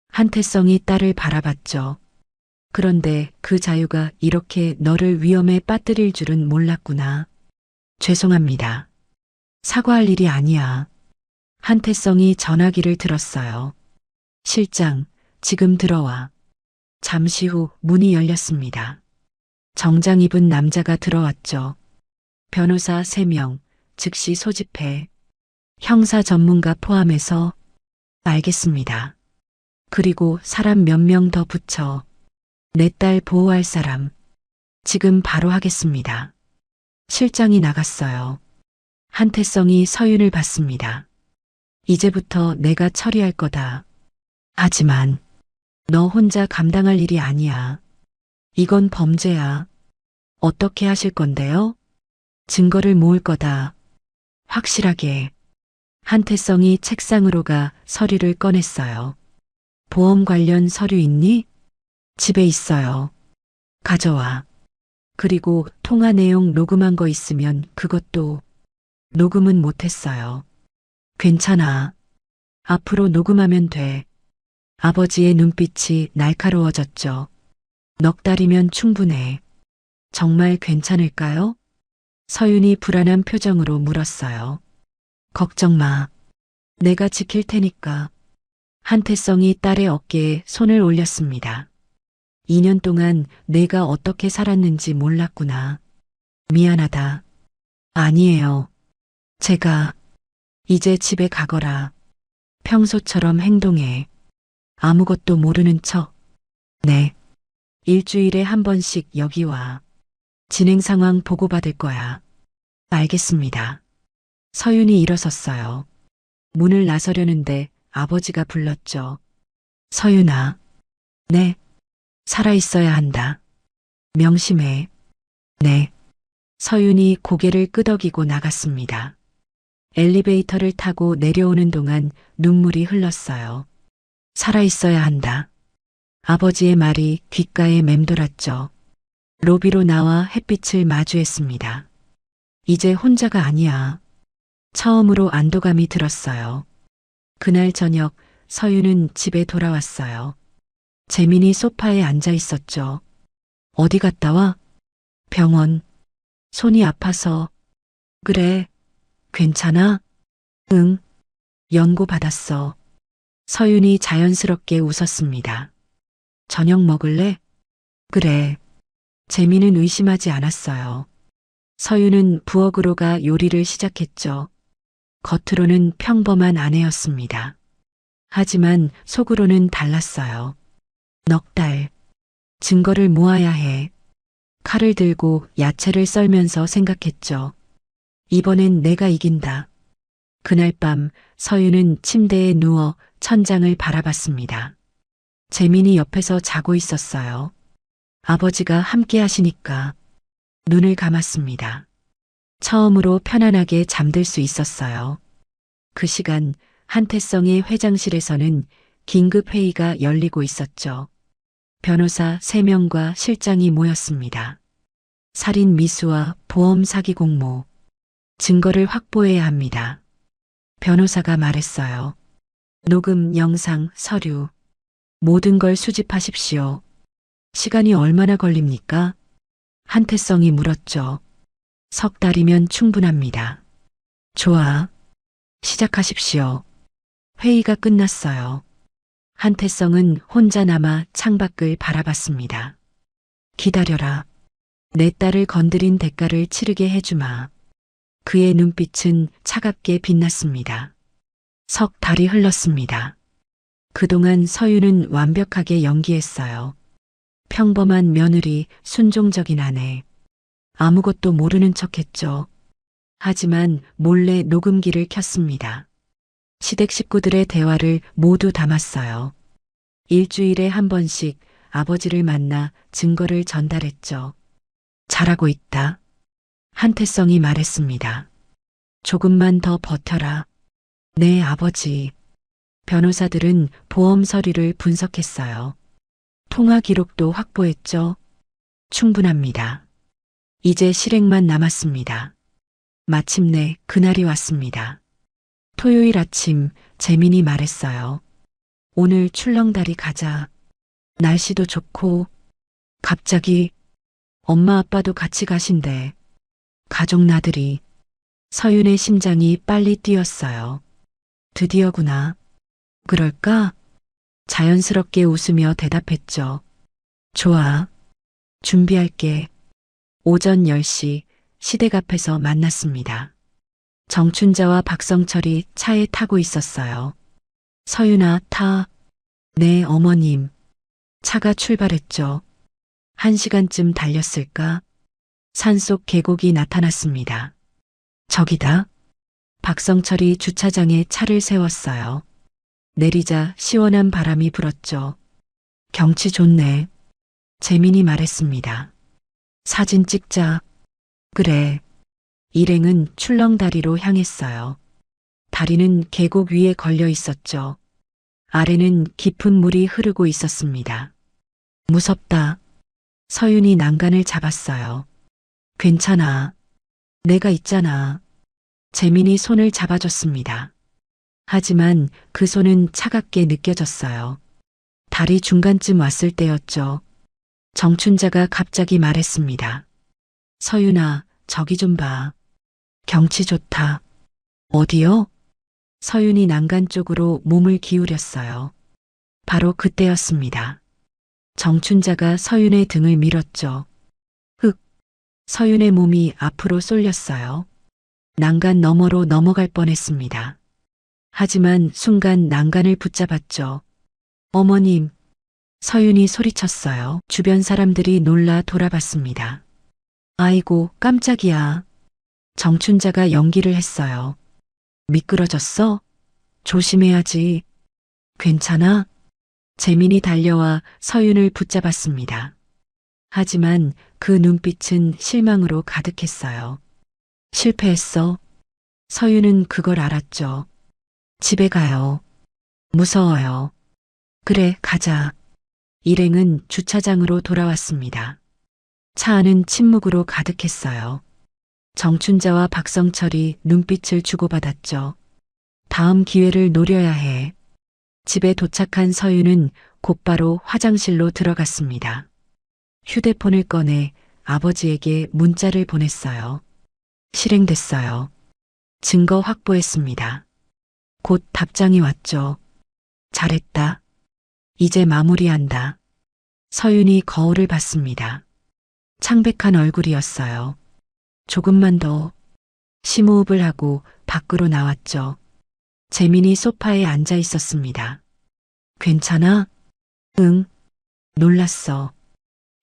한태성이 딸을 바라봤죠. 그런데 그 자유가 이렇게 너를 위험에 빠뜨릴 줄은 몰랐구나. 죄송합니다. 사과할 일이 아니야. 한태성이 전화기를 들었어요. 실장, 지금 들어와. 잠시 후 문이 열렸습니다. 정장 입은 남자가 들어왔죠. 변호사 3명, 즉시 소집해. 형사 전문가 포함해서. 알겠습니다. 그리고 사람 몇 명 더 붙여. 내 딸 보호할 사람. 지금 바로 하겠습니다. 실장이 나갔어요. 한태성이 서윤을 봤습니다. 이제부터 내가 처리할 거다. 하지만 너 혼자 감당할 일이 아니야. 이건 범죄야. 어떻게 하실 건데요? 증거를 모을 거다. 확실하게. 한태성이 책상으로 가 서류를 꺼냈어요. 보험 관련 서류 있니? 집에 있어요. 가져와. 그리고 통화 내용 녹음한 거 있으면 그것도. 녹음은 못했어요. 괜찮아. 앞으로 녹음하면 돼. 아버지의 눈빛이 날카로워졌죠. 넉 달이면 충분해. 정말 괜찮을까요? 서윤이 불안한 표정으로 물었어요. 걱정 마. 내가 지킬 테니까. 한태성이 딸의 어깨에 손을 올렸습니다. 2년 동안 내가 어떻게 살았는지 몰랐구나. 미안하다. 아니에요. 제가 이제 집에 가거라. 평소처럼 행동해. 아무것도 모르는 척. 네. 일주일에 한 번씩 여기 와. 진행 상황 보고받을 거야. 알겠습니다. 서윤이 일어섰어요. 문을 나서려는데 아버지가 불렀죠. 서윤아. 네. 살아있어야 한다. 명심해. 네. 서윤이 고개를 끄덕이고 나갔습니다. 엘리베이터를 타고 내려오는 동안 눈물이 흘렀어요. 살아있어야 한다. 아버지의 말이 귓가에 맴돌았죠. 로비로 나와 햇빛을 마주했습니다. 이제 혼자가 아니야. 처음으로 안도감이 들었어요. 그날 저녁 서윤은 집에 돌아왔어요. 재민이 소파에 앉아 있었죠. 어디 갔다 와? 병원. 손이 아파서. 그래. 괜찮아? 응. 연고 받았어. 서윤이 자연스럽게 웃었습니다. 저녁 먹을래? 그래. 재민은 의심하지 않았어요. 서윤은 부엌으로 가 요리를 시작했죠. 겉으로는 평범한 아내였습니다. 하지만 속으로는 달랐어요. 넉 달. 증거를 모아야 해. 칼을 들고 야채를 썰면서 생각했죠. 이번엔 내가 이긴다. 그날 밤 서윤은 침대에 누워 천장을 바라봤습니다. 재민이 옆에서 자고 있었어요. 아버지가 함께 하시니까 눈을 감았습니다. 처음으로 편안하게 잠들 수 있었어요. 그 시간 한태성의 회장실에서는 긴급 회의가 열리고 있었죠. 변호사 3명과 실장이 모였습니다. 살인 미수와 보험 사기 공모. 증거를 확보해야 합니다. 변호사가 말했어요. 녹음, 영상, 서류. 모든 걸 수집하십시오. 시간이 얼마나 걸립니까? 한태성이 물었죠. 석 달이면 충분합니다. 좋아. 시작하십시오. 회의가 끝났어요. 한태성은 혼자 남아 창밖을 바라봤습니다. 기다려라. 내 딸을 건드린 대가를 치르게 해주마. 그의 눈빛은 차갑게 빛났습니다. 석 달이 흘렀습니다. 그동안 서유는 완벽하게 연기했어요. 평범한 며느리, 순종적인 아내. 아무것도 모르는 척했죠. 하지만 몰래 녹음기를 켰습니다. 시댁 식구들의 대화를 모두 담았어요. 일주일에 한 번씩 아버지를 만나 증거를 전달했죠. 잘하고 있다. 한태성이 말했습니다. 조금만 더 버텨라. 네, 아버지. 변호사들은 보험 서류를 분석했어요. 통화 기록도 확보했죠. 충분합니다. 이제 실행만 남았습니다. 마침내 그날이 왔습니다. 토요일 아침 재민이 말했어요. 오늘 출렁다리 가자. 날씨도 좋고. 갑자기 엄마 아빠도 같이 가신대. 가족 나들이. 서윤의 심장이 빨리 뛰었어요. 드디어구나. 그럴까? 자연스럽게 웃으며 대답했죠. 좋아. 준비할게. 오전 10시 시댁 앞에서 만났습니다. 정춘자와 박성철이 차에 타고 있었어요. 서윤아, 타. 네, 어머님. 차가 출발했죠. 1시간쯤 달렸을까? 산속 계곡이 나타났습니다. 저기다. 박성철이 주차장에 차를 세웠어요. 내리자 시원한 바람이 불었죠. 경치 좋네. 재민이 말했습니다. 사진 찍자. 그래. 일행은 출렁다리로 향했어요. 다리는 계곡 위에 걸려 있었죠. 아래는 깊은 물이 흐르고 있었습니다. 무섭다. 서윤이 난간을 잡았어요. 괜찮아. 내가 있잖아. 재민이 손을 잡아줬습니다. 하지만 그 손은 차갑게 느껴졌어요. 다리 중간쯤 왔을 때였죠. 정춘자가 갑자기 말했습니다. 서윤아, 저기 좀 봐. 경치 좋다. 어디요? 서윤이 난간 쪽으로 몸을 기울였어요. 바로 그때였습니다. 정춘자가 서윤의 등을 밀었죠. 흑. 서윤의 몸이 앞으로 쏠렸어요. 난간 너머로 넘어갈 뻔했습니다. 하지만 순간 난간을 붙잡았죠. 어머님. 서윤이 소리쳤어요. 주변 사람들이 놀라 돌아봤습니다. 아이고, 깜짝이야. 정춘자가 연기를 했어요. 미끄러졌어? 조심해야지. 괜찮아? 재민이 달려와 서윤을 붙잡았습니다. 하지만 그 눈빛은 실망으로 가득했어요. 실패했어. 서윤은 그걸 알았죠. 집에 가요. 무서워요. 그래, 가자. 일행은 주차장으로 돌아왔습니다. 차 안은 침묵으로 가득했어요. 정춘자와 박성철이 눈빛을 주고받았죠. 다음 기회를 노려야 해. 집에 도착한 서윤은 곧바로 화장실로 들어갔습니다. 휴대폰을 꺼내 아버지에게 문자를 보냈어요. 실행됐어요. 증거 확보했습니다. 곧 답장이 왔죠. 잘했다. 이제 마무리한다. 서윤이 거울을 봤습니다. 창백한 얼굴이었어요. 조금만 더. 심호흡을 하고 밖으로 나왔죠. 재민이 소파에 앉아 있었습니다. 괜찮아? 응. 놀랐어.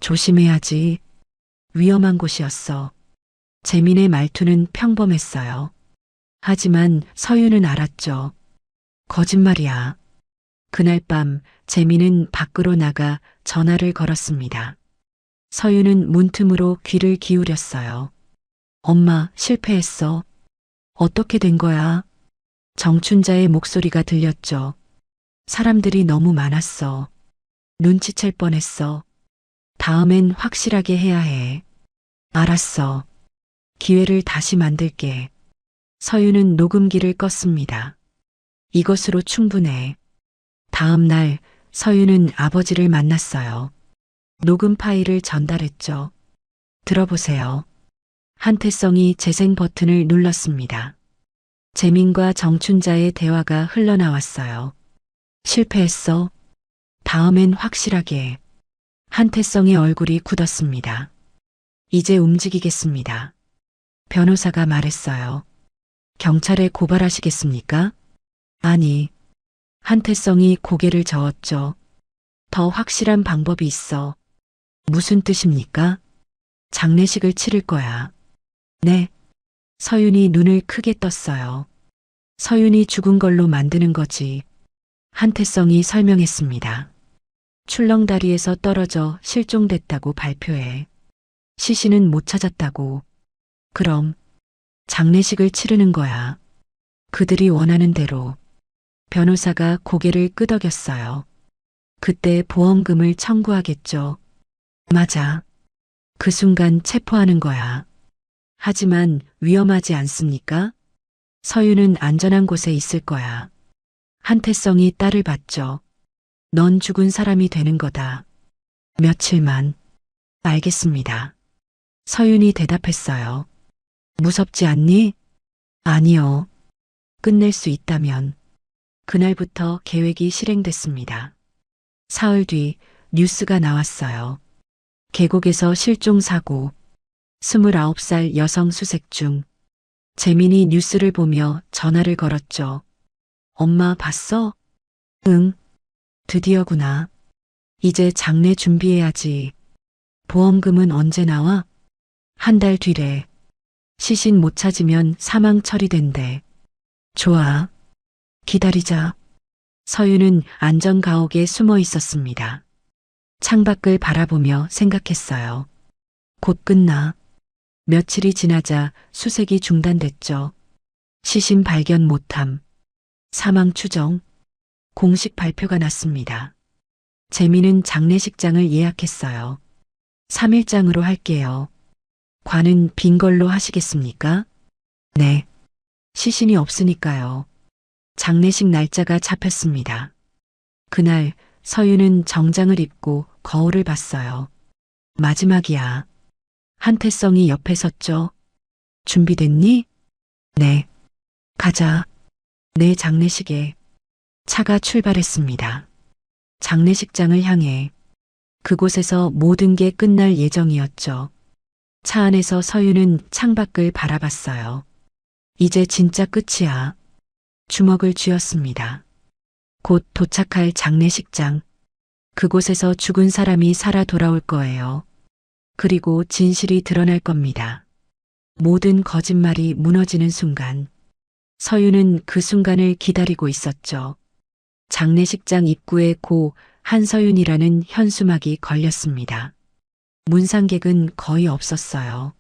조심해야지. 위험한 곳이었어. 재민의 말투는 평범했어요. 하지만 서윤은 알았죠. 거짓말이야. 그날 밤 재민은 밖으로 나가 전화를 걸었습니다. 서윤은 문틈으로 귀를 기울였어요. 엄마, 실패했어. 어떻게 된 거야? 정춘자의 목소리가 들렸죠. 사람들이 너무 많았어. 눈치챌 뻔했어. 다음엔 확실하게 해야 해. 알았어. 기회를 다시 만들게. 서윤은 녹음기를 껐습니다. 이것으로 충분해. 다음 날 서윤은 아버지를 만났어요. 녹음 파일을 전달했죠. 들어보세요. 한태성이 재생 버튼을 눌렀습니다. 재민과 정춘자의 대화가 흘러나왔어요. 실패했어. 다음엔 확실하게. 한태성의 얼굴이 굳었습니다. 이제 움직이겠습니다. 변호사가 말했어요. 경찰에 고발하시겠습니까? 아니. 한태성이 고개를 저었죠. 더 확실한 방법이 있어. 무슨 뜻입니까? 장례식을 치를 거야. 네. 서윤이 눈을 크게 떴어요. 서윤이 죽은 걸로 만드는 거지. 한태성이 설명했습니다. 출렁다리에서 떨어져 실종됐다고 발표해. 시신은 못 찾았다고. 그럼 장례식을 치르는 거야. 그들이 원하는 대로. 변호사가 고개를 끄덕였어요. 그때 보험금을 청구하겠죠. 맞아. 그 순간 체포하는 거야. 하지만 위험하지 않습니까? 서윤은 안전한 곳에 있을 거야. 한태성이 딸을 봤죠. 넌 죽은 사람이 되는 거다. 며칠만. 알겠습니다. 서윤이 대답했어요. 무섭지 않니? 아니요. 끝낼 수 있다면. 그날부터 계획이 실행됐습니다. 사흘 뒤 뉴스가 나왔어요. 계곡에서 실종사고. 29살 여성 수색 중. 재민이 뉴스를 보며 전화를 걸었죠. 엄마 봤어? 응. 드디어구나. 이제 장례 준비해야지. 보험금은 언제 나와? 한 달 뒤래. 시신 못 찾으면 사망 처리된대. 좋아. 기다리자. 서윤은 안전가옥에 숨어 있었습니다. 창밖을 바라보며 생각했어요. 곧 끝나. 며칠이 지나자 수색이 중단됐죠. 시신 발견 못함. 사망 추정. 공식 발표가 났습니다. 재민은 장례식장을 예약했어요. 3일장으로 할게요. 관은 빈 걸로 하시겠습니까? 네. 시신이 없으니까요. 장례식 날짜가 잡혔습니다. 그날 서윤은 정장을 입고 거울을 봤어요. 마지막이야. 한태성이 옆에 섰죠. 준비됐니? 네. 가자. 내 장례식에. 차가 출발했습니다. 장례식장을 향해. 그곳에서 모든 게 끝날 예정이었죠. 차 안에서 서윤은 창밖을 바라봤어요. 이제 진짜 끝이야. 주먹을 쥐었습니다. 곧 도착할 장례식장. 그곳에서 죽은 사람이 살아 돌아올 거예요. 그리고 진실이 드러날 겁니다. 모든 거짓말이 무너지는 순간. 서윤은 그 순간을 기다리고 있었죠. 장례식장 입구에 고 한서윤이라는 현수막이 걸렸습니다. 문상객은 거의 없었어요.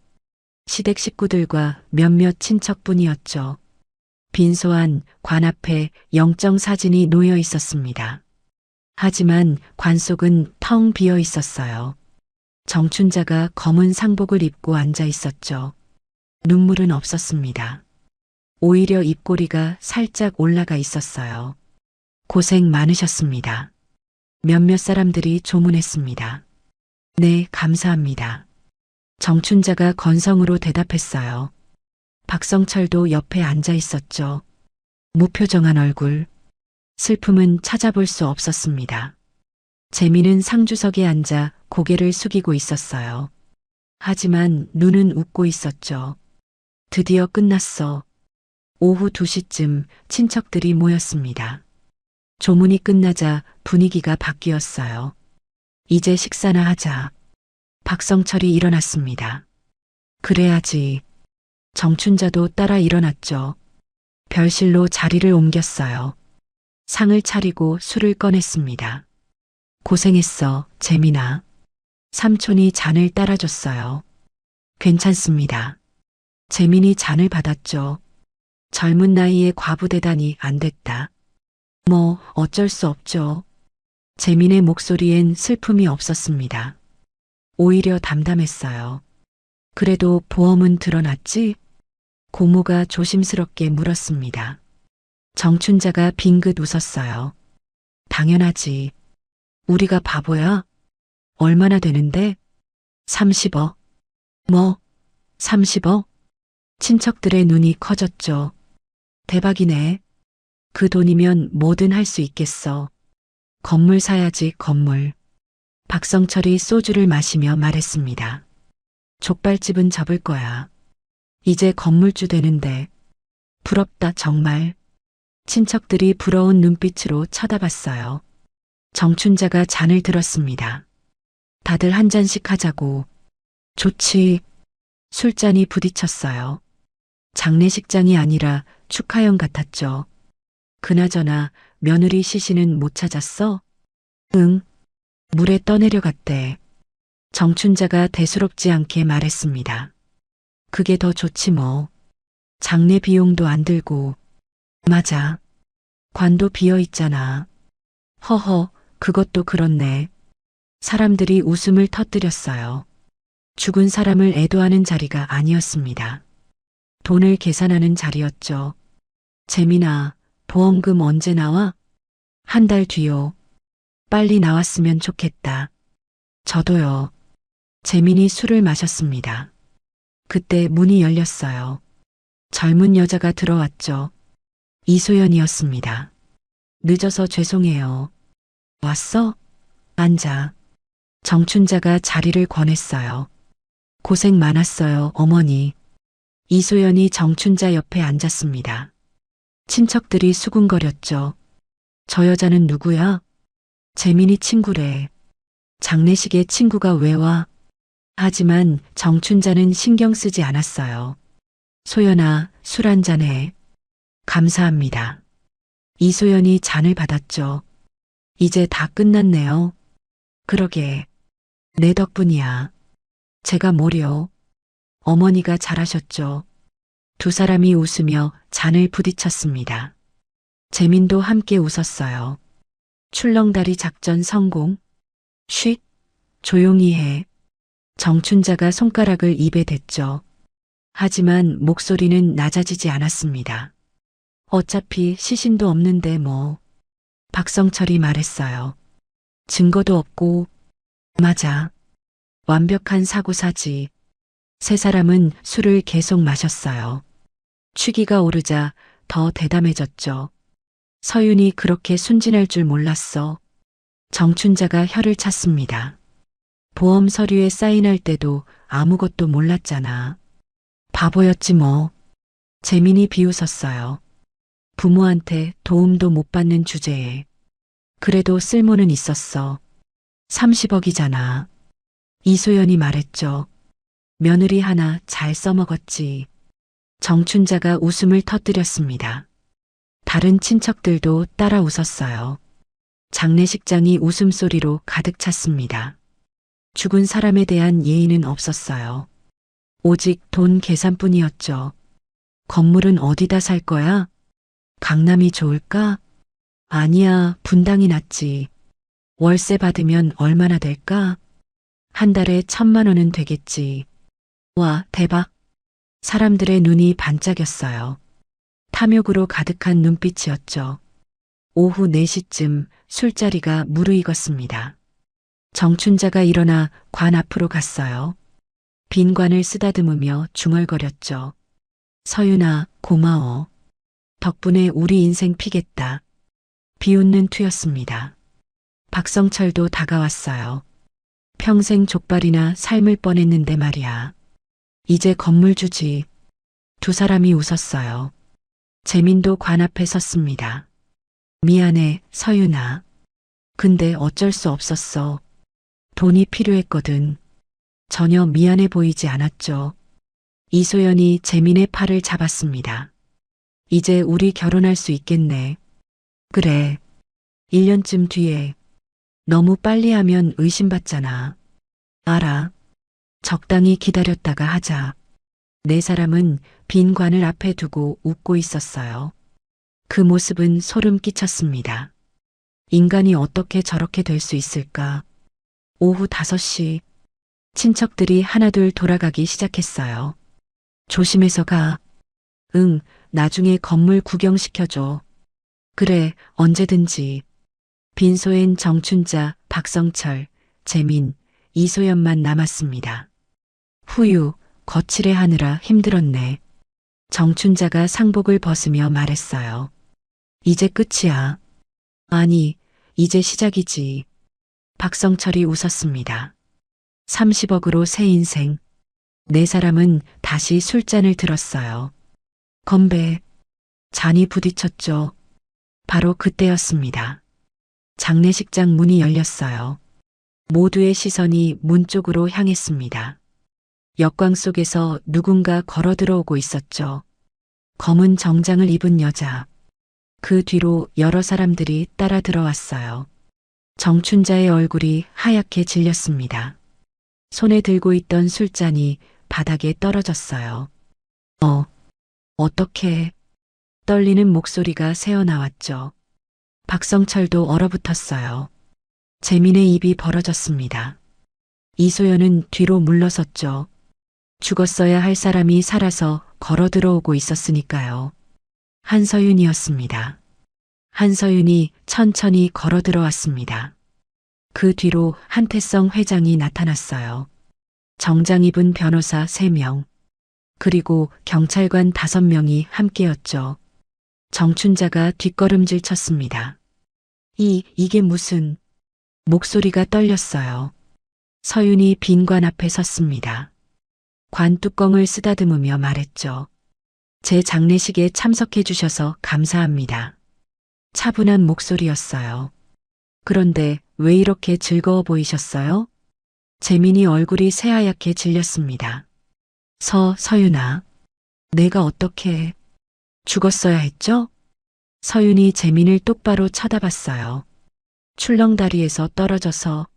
시댁 식구들과 몇몇 친척뿐이었죠. 빈소안 관 앞에 영정 사진이 놓여 있었습니다. 하지만 관 속은 텅 비어 있었어요. 정춘자가 검은 상복을 입고 앉아 있었죠. 눈물은 없었습니다. 오히려 입꼬리가 살짝 올라가 있었어요. 고생 많으셨습니다. 몇몇 사람들이 조문했습니다. 네, 감사합니다. 정춘자가 건성으로 대답했어요. 박성철도 옆에 앉아 있었죠. 무표정한 얼굴. 슬픔은 찾아볼 수 없었습니다. 재민은 상주석에 앉아 고개를 숙이고 있었어요. 하지만 눈은 웃고 있었죠. 드디어 끝났어. 오후 2시쯤 친척들이 모였습니다. 조문이 끝나자 분위기가 바뀌었어요. 이제 식사나 하자. 박성철이 일어났습니다. 그래야지. 정춘자도 따라 일어났죠. 별실로 자리를 옮겼어요. 상을 차리고 술을 꺼냈습니다. 고생했어, 재민아. 삼촌이 잔을 따라줬어요. 괜찮습니다. 재민이 잔을 받았죠. 젊은 나이에 과부되다니 안 됐다. 뭐 어쩔 수 없죠. 재민의 목소리엔 슬픔이 없었습니다. 오히려 담담했어요. 그래도 보험은 드러났지? 고모가 조심스럽게 물었습니다. 정춘자가 빙긋 웃었어요. 당연하지. 우리가 바보야? 얼마나 되는데? 30억. 뭐? 30억? 친척들의 눈이 커졌죠. 대박이네. 그 돈이면 뭐든 할 수 있겠어. 건물 사야지, 건물. 박성철이 소주를 마시며 말했습니다. 족발집은 접을 거야. 이제 건물주 되는데. 부럽다, 정말. 친척들이 부러운 눈빛으로 쳐다봤어요. 정춘자가 잔을 들었습니다. 다들 한 잔씩 하자고. 좋지. 술잔이 부딪혔어요. 장례식장이 아니라 축하형 같았죠. 그나저나 며느리 시신은 못 찾았어? 응. 물에 떠내려갔대. 정춘자가 대수롭지 않게 말했습니다. 그게 더 좋지 뭐. 장례 비용도 안 들고. 맞아. 관도 비어 있잖아. 허허, 그것도 그렇네. 사람들이 웃음을 터뜨렸어요. 죽은 사람을 애도하는 자리가 아니었습니다. 돈을 계산하는 자리였죠. 재민아, 보험금 언제 나와? 한 달 뒤요. 빨리 나왔으면 좋겠다. 저도요. 재민이 술을 마셨습니다. 그때 문이 열렸어요. 젊은 여자가 들어왔죠. 이소연이었습니다. 늦어서 죄송해요. 왔어? 앉아. 정춘자가 자리를 권했어요. 고생 많았어요, 어머니. 이소연이 정춘자 옆에 앉았습니다. 친척들이 수군거렸죠. 저 여자는 누구야? 재민이 친구래. 장례식에 친구가 왜 와? 하지만 정춘자는 신경 쓰지 않았어요. 소연아, 술 한잔 해. 감사합니다. 이소연이 잔을 받았죠. 이제 다 끝났네요. 그러게. 내 덕분이야. 제가 뭐려. 어머니가 잘하셨죠. 두 사람이 웃으며 잔을 부딪혔습니다. 재민도 함께 웃었어요. 출렁다리 작전 성공. 쉿. 조용히 해. 정춘자가 손가락을 입에 댔죠. 하지만 목소리는 낮아지지 않았습니다. 어차피 시신도 없는데 뭐. 박성철이 말했어요. 증거도 없고. 맞아. 완벽한 사고사지. 세 사람은 술을 계속 마셨어요. 취기가 오르자 더 대담해졌죠. 서윤이 그렇게 순진할 줄 몰랐어. 정춘자가 혀를 찼습니다. 보험 서류에 사인할 때도 아무것도 몰랐잖아. 바보였지 뭐. 재민이 비웃었어요. 부모한테 도움도 못 받는 주제에. 그래도 쓸모는 있었어. 30억이잖아. 이소연이 말했죠. 며느리 하나 잘 써먹었지. 정춘자가 웃음을 터뜨렸습니다. 다른 친척들도 따라 웃었어요. 장례식장이 웃음소리로 가득 찼습니다. 죽은 사람에 대한 예의는 없었어요. 오직 돈 계산뿐이었죠. 건물은 어디다 살 거야? 강남이 좋을까? 아니야, 분당이 낫지. 월세 받으면 얼마나 될까? 한 달에 1,000만 원은 되겠지. 와, 대박. 사람들의 눈이 반짝였어요. 탐욕으로 가득한 눈빛이었죠. 오후 4시쯤 술자리가 무르익었습니다. 정춘자가 일어나 관 앞으로 갔어요. 빈 관을 쓰다듬으며 중얼거렸죠. 서윤아, 고마워. 덕분에 우리 인생 피겠다. 비웃는 투였습니다. 박성철도 다가왔어요. 평생 족발이나 삶을 뻔했는데 말이야. 이제 건물 주지. 두 사람이 웃었어요. 재민도 관 앞에 섰습니다. 미안해, 서윤아. 근데 어쩔 수 없었어. 돈이 필요했거든. 전혀 미안해 보이지 않았죠. 이소연이 재민의 팔을 잡았습니다. 이제 우리 결혼할 수 있겠네. 그래. 1년쯤 뒤에. 너무 빨리 하면 의심받잖아. 알아. 적당히 기다렸다가 하자. 네 사람은 빈 관을 앞에 두고 웃고 있었어요. 그 모습은 소름 끼쳤습니다. 인간이 어떻게 저렇게 될 수 있을까? 오후 5시. 친척들이 하나둘 돌아가기 시작했어요. 조심해서 가. 응, 나중에 건물 구경시켜줘. 그래, 언제든지. 빈소엔 정춘자, 박성철, 재민, 이소연만 남았습니다. 후유, 거칠해하느라 힘들었네. 정춘자가 상복을 벗으며 말했어요. 이제 끝이야. 아니, 이제 시작이지. 박성철이 웃었습니다. 30억으로 새 인생. 네 사람은 다시 술잔을 들었어요. 건배. 잔이 부딪혔죠. 바로 그때였습니다. 장례식장 문이 열렸어요. 모두의 시선이 문 쪽으로 향했습니다. 역광 속에서 누군가 걸어 들어오고 있었죠. 검은 정장을 입은 여자. 그 뒤로 여러 사람들이 따라 들어왔어요. 정춘자의 얼굴이 하얗게 질렸습니다. 손에 들고 있던 술잔이 바닥에 떨어졌어요. 어떻게? 떨리는 목소리가 새어나왔죠. 박성철도 얼어붙었어요. 재민의 입이 벌어졌습니다. 이소연은 뒤로 물러섰죠. 죽었어야 할 사람이 살아서 걸어 들어오고 있었으니까요. 한서윤이었습니다. 한서윤이 천천히 걸어 들어왔습니다. 그 뒤로 한태성 회장이 나타났어요. 정장 입은 변호사 3명, 그리고 경찰관 5명이 함께였죠. 정춘자가 뒷걸음질 쳤습니다. 이게 무슨... 목소리가 떨렸어요. 서윤이 빈 관 앞에 섰습니다. 관 뚜껑을 쓰다듬으며 말했죠. 제 장례식에 참석해 주셔서 감사합니다. 차분한 목소리였어요. 그런데 왜 이렇게 즐거워 보이셨어요? 재민이 얼굴이 새하얗게 질렸습니다. 서윤아, 내가 어떻게... 죽었어야 했죠? 서윤이 재민을 똑바로 쳐다봤어요. 출렁다리에서 떨어져서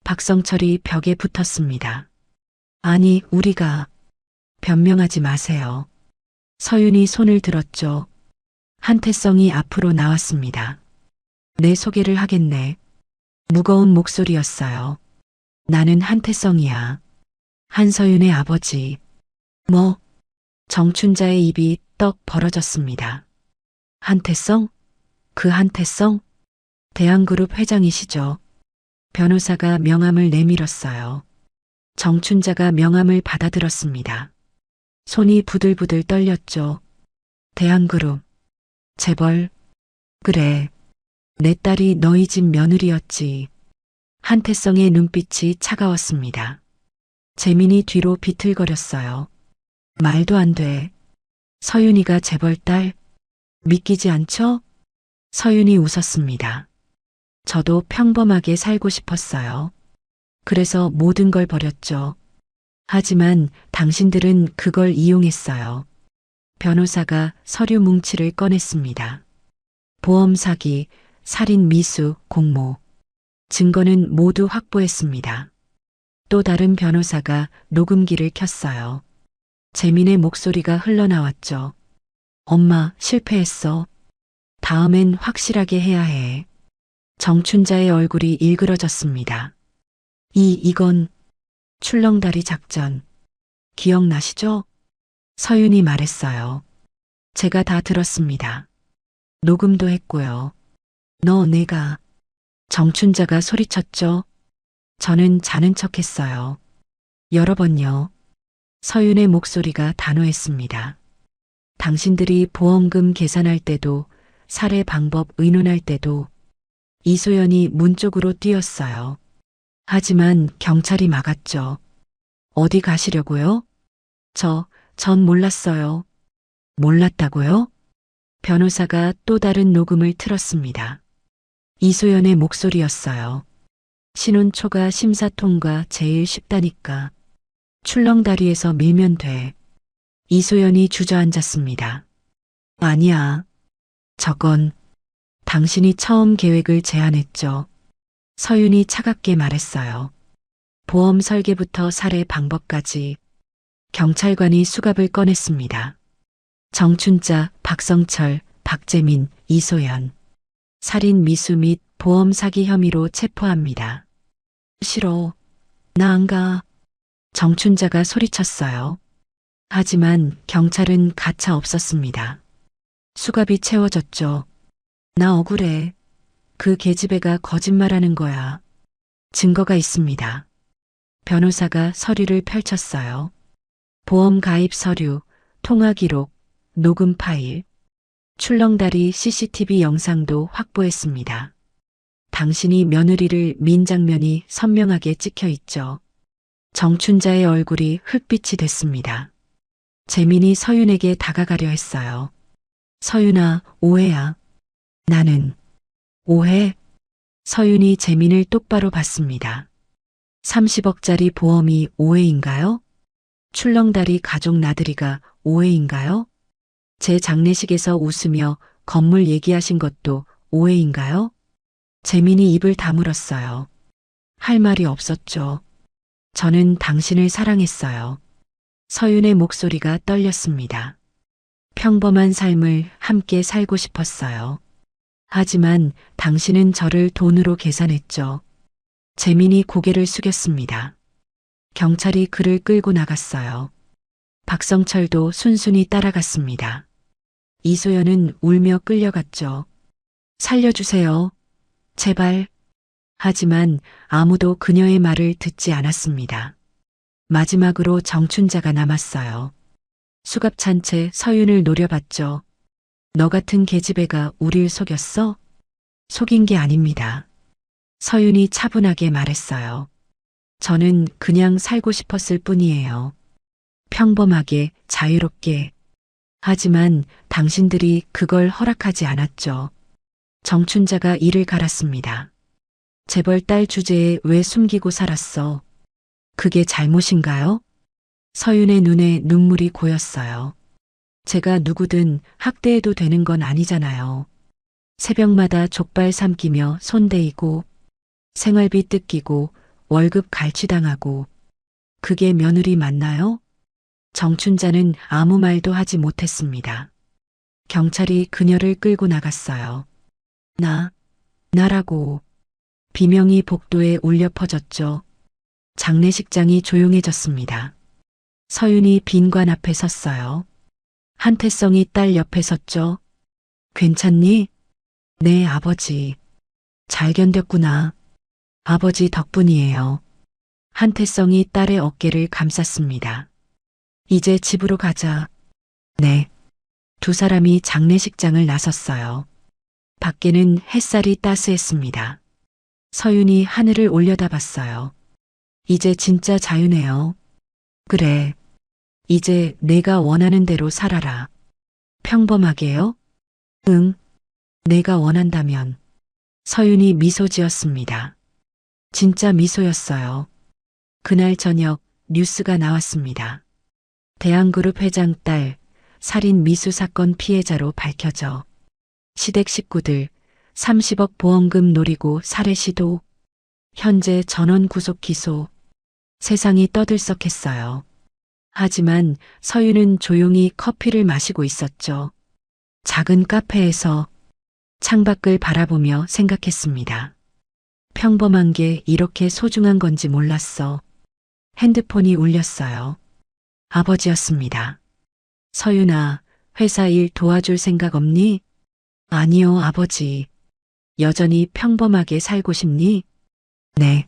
박성철이 벽에 붙었습니다. 아니, 우리가... 변명하지 마세요. 서윤이 손을 들었죠. 한태성이 앞으로 나왔습니다. 내 소개를 하겠네. 무거운 목소리였어요. 나는 한태성이야. 한서윤의 아버지. 뭐? 정춘자의 입이 떡 벌어졌습니다. 한태성? 그 한태성? 대한그룹 회장이시죠. 변호사가 명함을 내밀었어요. 정춘자가 명함을 받아들었습니다. 손이 부들부들 떨렸죠. 대한그룹. 재벌. 그래. 내 딸이 너희 집 며느리였지. 한태성의 눈빛이 차가웠습니다. 재민이 뒤로 비틀거렸어요. 말도 안 돼. 서윤이가 재벌 딸. 믿기지 않죠? 서윤이 웃었습니다. 저도 평범하게 살고 싶었어요. 그래서 모든 걸 버렸죠. 하지만 당신들은 그걸 이용했어요. 변호사가 서류 뭉치를 꺼냈습니다. 보험 사기, 살인 미수, 공모. 증거는 모두 확보했습니다. 또 다른 변호사가 녹음기를 켰어요. 재민의 목소리가 흘러나왔죠. 엄마, 실패했어. 다음엔 확실하게 해야 해. 정춘자의 얼굴이 일그러졌습니다. 이건 출렁다리 작전. 기억나시죠? 서윤이 말했어요. 제가 다 들었습니다. 녹음도 했고요. 내가... 정춘자가 소리쳤죠. 저는 자는 척했어요. 여러 번요. 서윤의 목소리가 단호했습니다. 당신들이 보험금 계산할 때도, 살해 방법 의논할 때도 이소연이 문 쪽으로 뛰었어요. 하지만 경찰이 막았죠. 어디 가시려고요? 전 몰랐어요. 몰랐다고요? 변호사가 또 다른 녹음을 틀었습니다. 이소연의 목소리였어요. 신혼초가 심사통과 제일 쉽다니까. 출렁다리에서 밀면 돼. 이소연이 주저앉았습니다. 아니야. 저건 당신이 처음 계획을 제안했죠. 서윤이 차갑게 말했어요. 보험 설계부터 살해 방법까지. 경찰관이 수갑을 꺼냈습니다. 정춘자, 박성철, 박재민, 이소연. 살인 미수 및 보험 사기 혐의로 체포합니다. 싫어. 나 안 가. 정춘자가 소리쳤어요. 하지만 경찰은 가차 없었습니다. 수갑이 채워졌죠. 나 억울해. 그 계집애가 거짓말하는 거야. 증거가 있습니다. 변호사가 서류를 펼쳤어요. 보험 가입 서류, 통화 기록, 녹음 파일, 출렁다리 CCTV 영상도 확보했습니다. 당신이 며느리를 민 장면이 선명하게 찍혀 있죠. 정춘자의 얼굴이 흑빛이 됐습니다. 재민이 서윤에게 다가가려 했어요. 서윤아, 오해야. 나는 오해? 서윤이 재민을 똑바로 봤습니다. 30억짜리 보험이 오해인가요? 출렁다리 가족 나들이가 오해인가요? 제 장례식에서 웃으며 건물 얘기하신 것도 오해인가요? 재민이 입을 다물었어요. 할 말이 없었죠. 저는 당신을 사랑했어요. 서윤의 목소리가 떨렸습니다. 평범한 삶을 함께 살고 싶었어요. 하지만 당신은 저를 돈으로 계산했죠. 재민이 고개를 숙였습니다. 경찰이 그를 끌고 나갔어요. 박성철도 순순히 따라갔습니다. 이소연은 울며 끌려갔죠. 살려주세요. 제발. 하지만 아무도 그녀의 말을 듣지 않았습니다. 마지막으로 정춘자가 남았어요. 수갑찬 채 서윤을 노려봤죠. 너 같은 계집애가 우릴 속였어? 속인 게 아닙니다. 서윤이 차분하게 말했어요. 저는 그냥 살고 싶었을 뿐이에요. 평범하게, 자유롭게. 하지만 당신들이 그걸 허락하지 않았죠. 정춘자가 이를 갈았습니다. 재벌 딸 주제에 왜 숨기고 살았어? 그게 잘못인가요? 서윤의 눈에 눈물이 고였어요. 제가 누구든 학대해도 되는 건 아니잖아요. 새벽마다 족발 삼키며 손대이고 생활비 뜯기고 월급 갈취당하고 그게 며느리 맞나요? 정춘자는 아무 말도 하지 못했습니다. 경찰이 그녀를 끌고 나갔어요. 나라고. 비명이 복도에 울려 퍼졌죠. 장례식장이 조용해졌습니다. 서윤이 빈관 앞에 섰어요. 한태성이 딸 옆에 섰죠. 괜찮니? 네, 아버지. 잘 견뎠구나. 아버지 덕분이에요. 한태성이 딸의 어깨를 감쌌습니다. 이제 집으로 가자. 네. 두 사람이 장례식장을 나섰어요. 밖에는 햇살이 따스했습니다. 서윤이 하늘을 올려다봤어요. 이제 진짜 자유네요. 그래. 이제 내가 원하는 대로 살아라. 평범하게요? 응. 내가 원한다면. 서윤이 미소 지었습니다. 진짜 미소였어요. 그날 저녁 뉴스가 나왔습니다. 대한그룹 회장 딸 살인 미수 사건 피해자로 밝혀져. 시댁 식구들 30억 보험금 노리고 살해 시도. 현재 전원 구속 기소. 세상이 떠들썩했어요. 하지만 서윤은 조용히 커피를 마시고 있었죠. 작은 카페에서 창밖을 바라보며 생각했습니다. 평범한 게 이렇게 소중한 건지 몰랐어. 핸드폰이 울렸어요. 아버지였습니다. 서윤아, 회사 일 도와줄 생각 없니? 아니요, 아버지. 여전히 평범하게 살고 싶니? 네.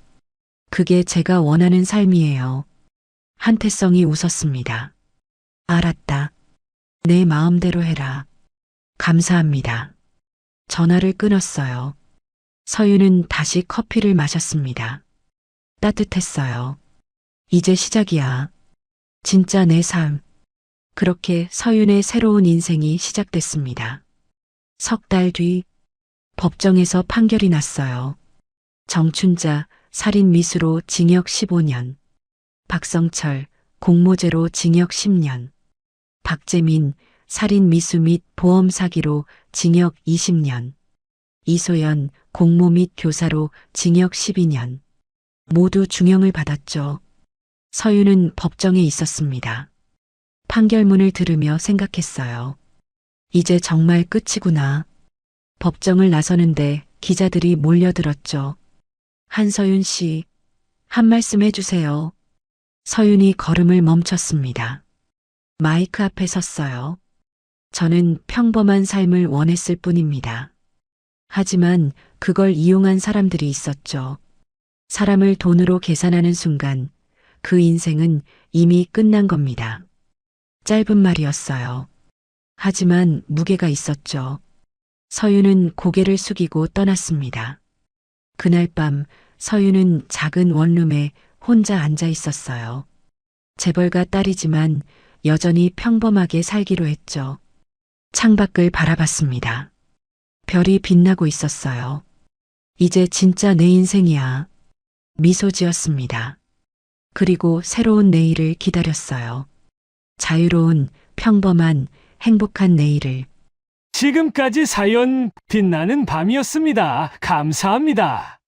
그게 제가 원하는 삶이에요. 한태성이 웃었습니다. 알았다. 내 마음대로 해라. 감사합니다. 전화를 끊었어요. 서윤은 다시 커피를 마셨습니다. 따뜻했어요. 이제 시작이야. 진짜 내 삶. 그렇게 서윤의 새로운 인생이 시작됐습니다. 석 달 뒤 법정에서 판결이 났어요. 정춘자 살인 미수로 징역 15년. 박성철 공모죄로 징역 10년. 박재민 살인 미수 및 보험 사기로 징역 20년. 이소연 공모 및 교사로 징역 12년. 모두 중형을 받았죠. 서윤은 법정에 있었습니다. 판결문을 들으며 생각했어요. 이제 정말 끝이구나. 법정을 나서는데 기자들이 몰려들었죠. 한서윤 씨, 한 말씀 해주세요. 서윤이 걸음을 멈췄습니다. 마이크 앞에 섰어요. 저는 평범한 삶을 원했을 뿐입니다. 하지만 그걸 이용한 사람들이 있었죠. 사람을 돈으로 계산하는 순간 그 인생은 이미 끝난 겁니다. 짧은 말이었어요. 하지만 무게가 있었죠. 서윤은 고개를 숙이고 떠났습니다. 그날 밤 서윤은 작은 원룸에 혼자 앉아 있었어요. 재벌가 딸이지만 여전히 평범하게 살기로 했죠. 창밖을 바라봤습니다. 별이 빛나고 있었어요. 이제 진짜 내 인생이야. 미소 지었습니다. 그리고 새로운 내일을 기다렸어요. 자유로운, 평범한, 행복한 내일을. 지금까지 사연 빛나는 밤이었습니다. 감사합니다.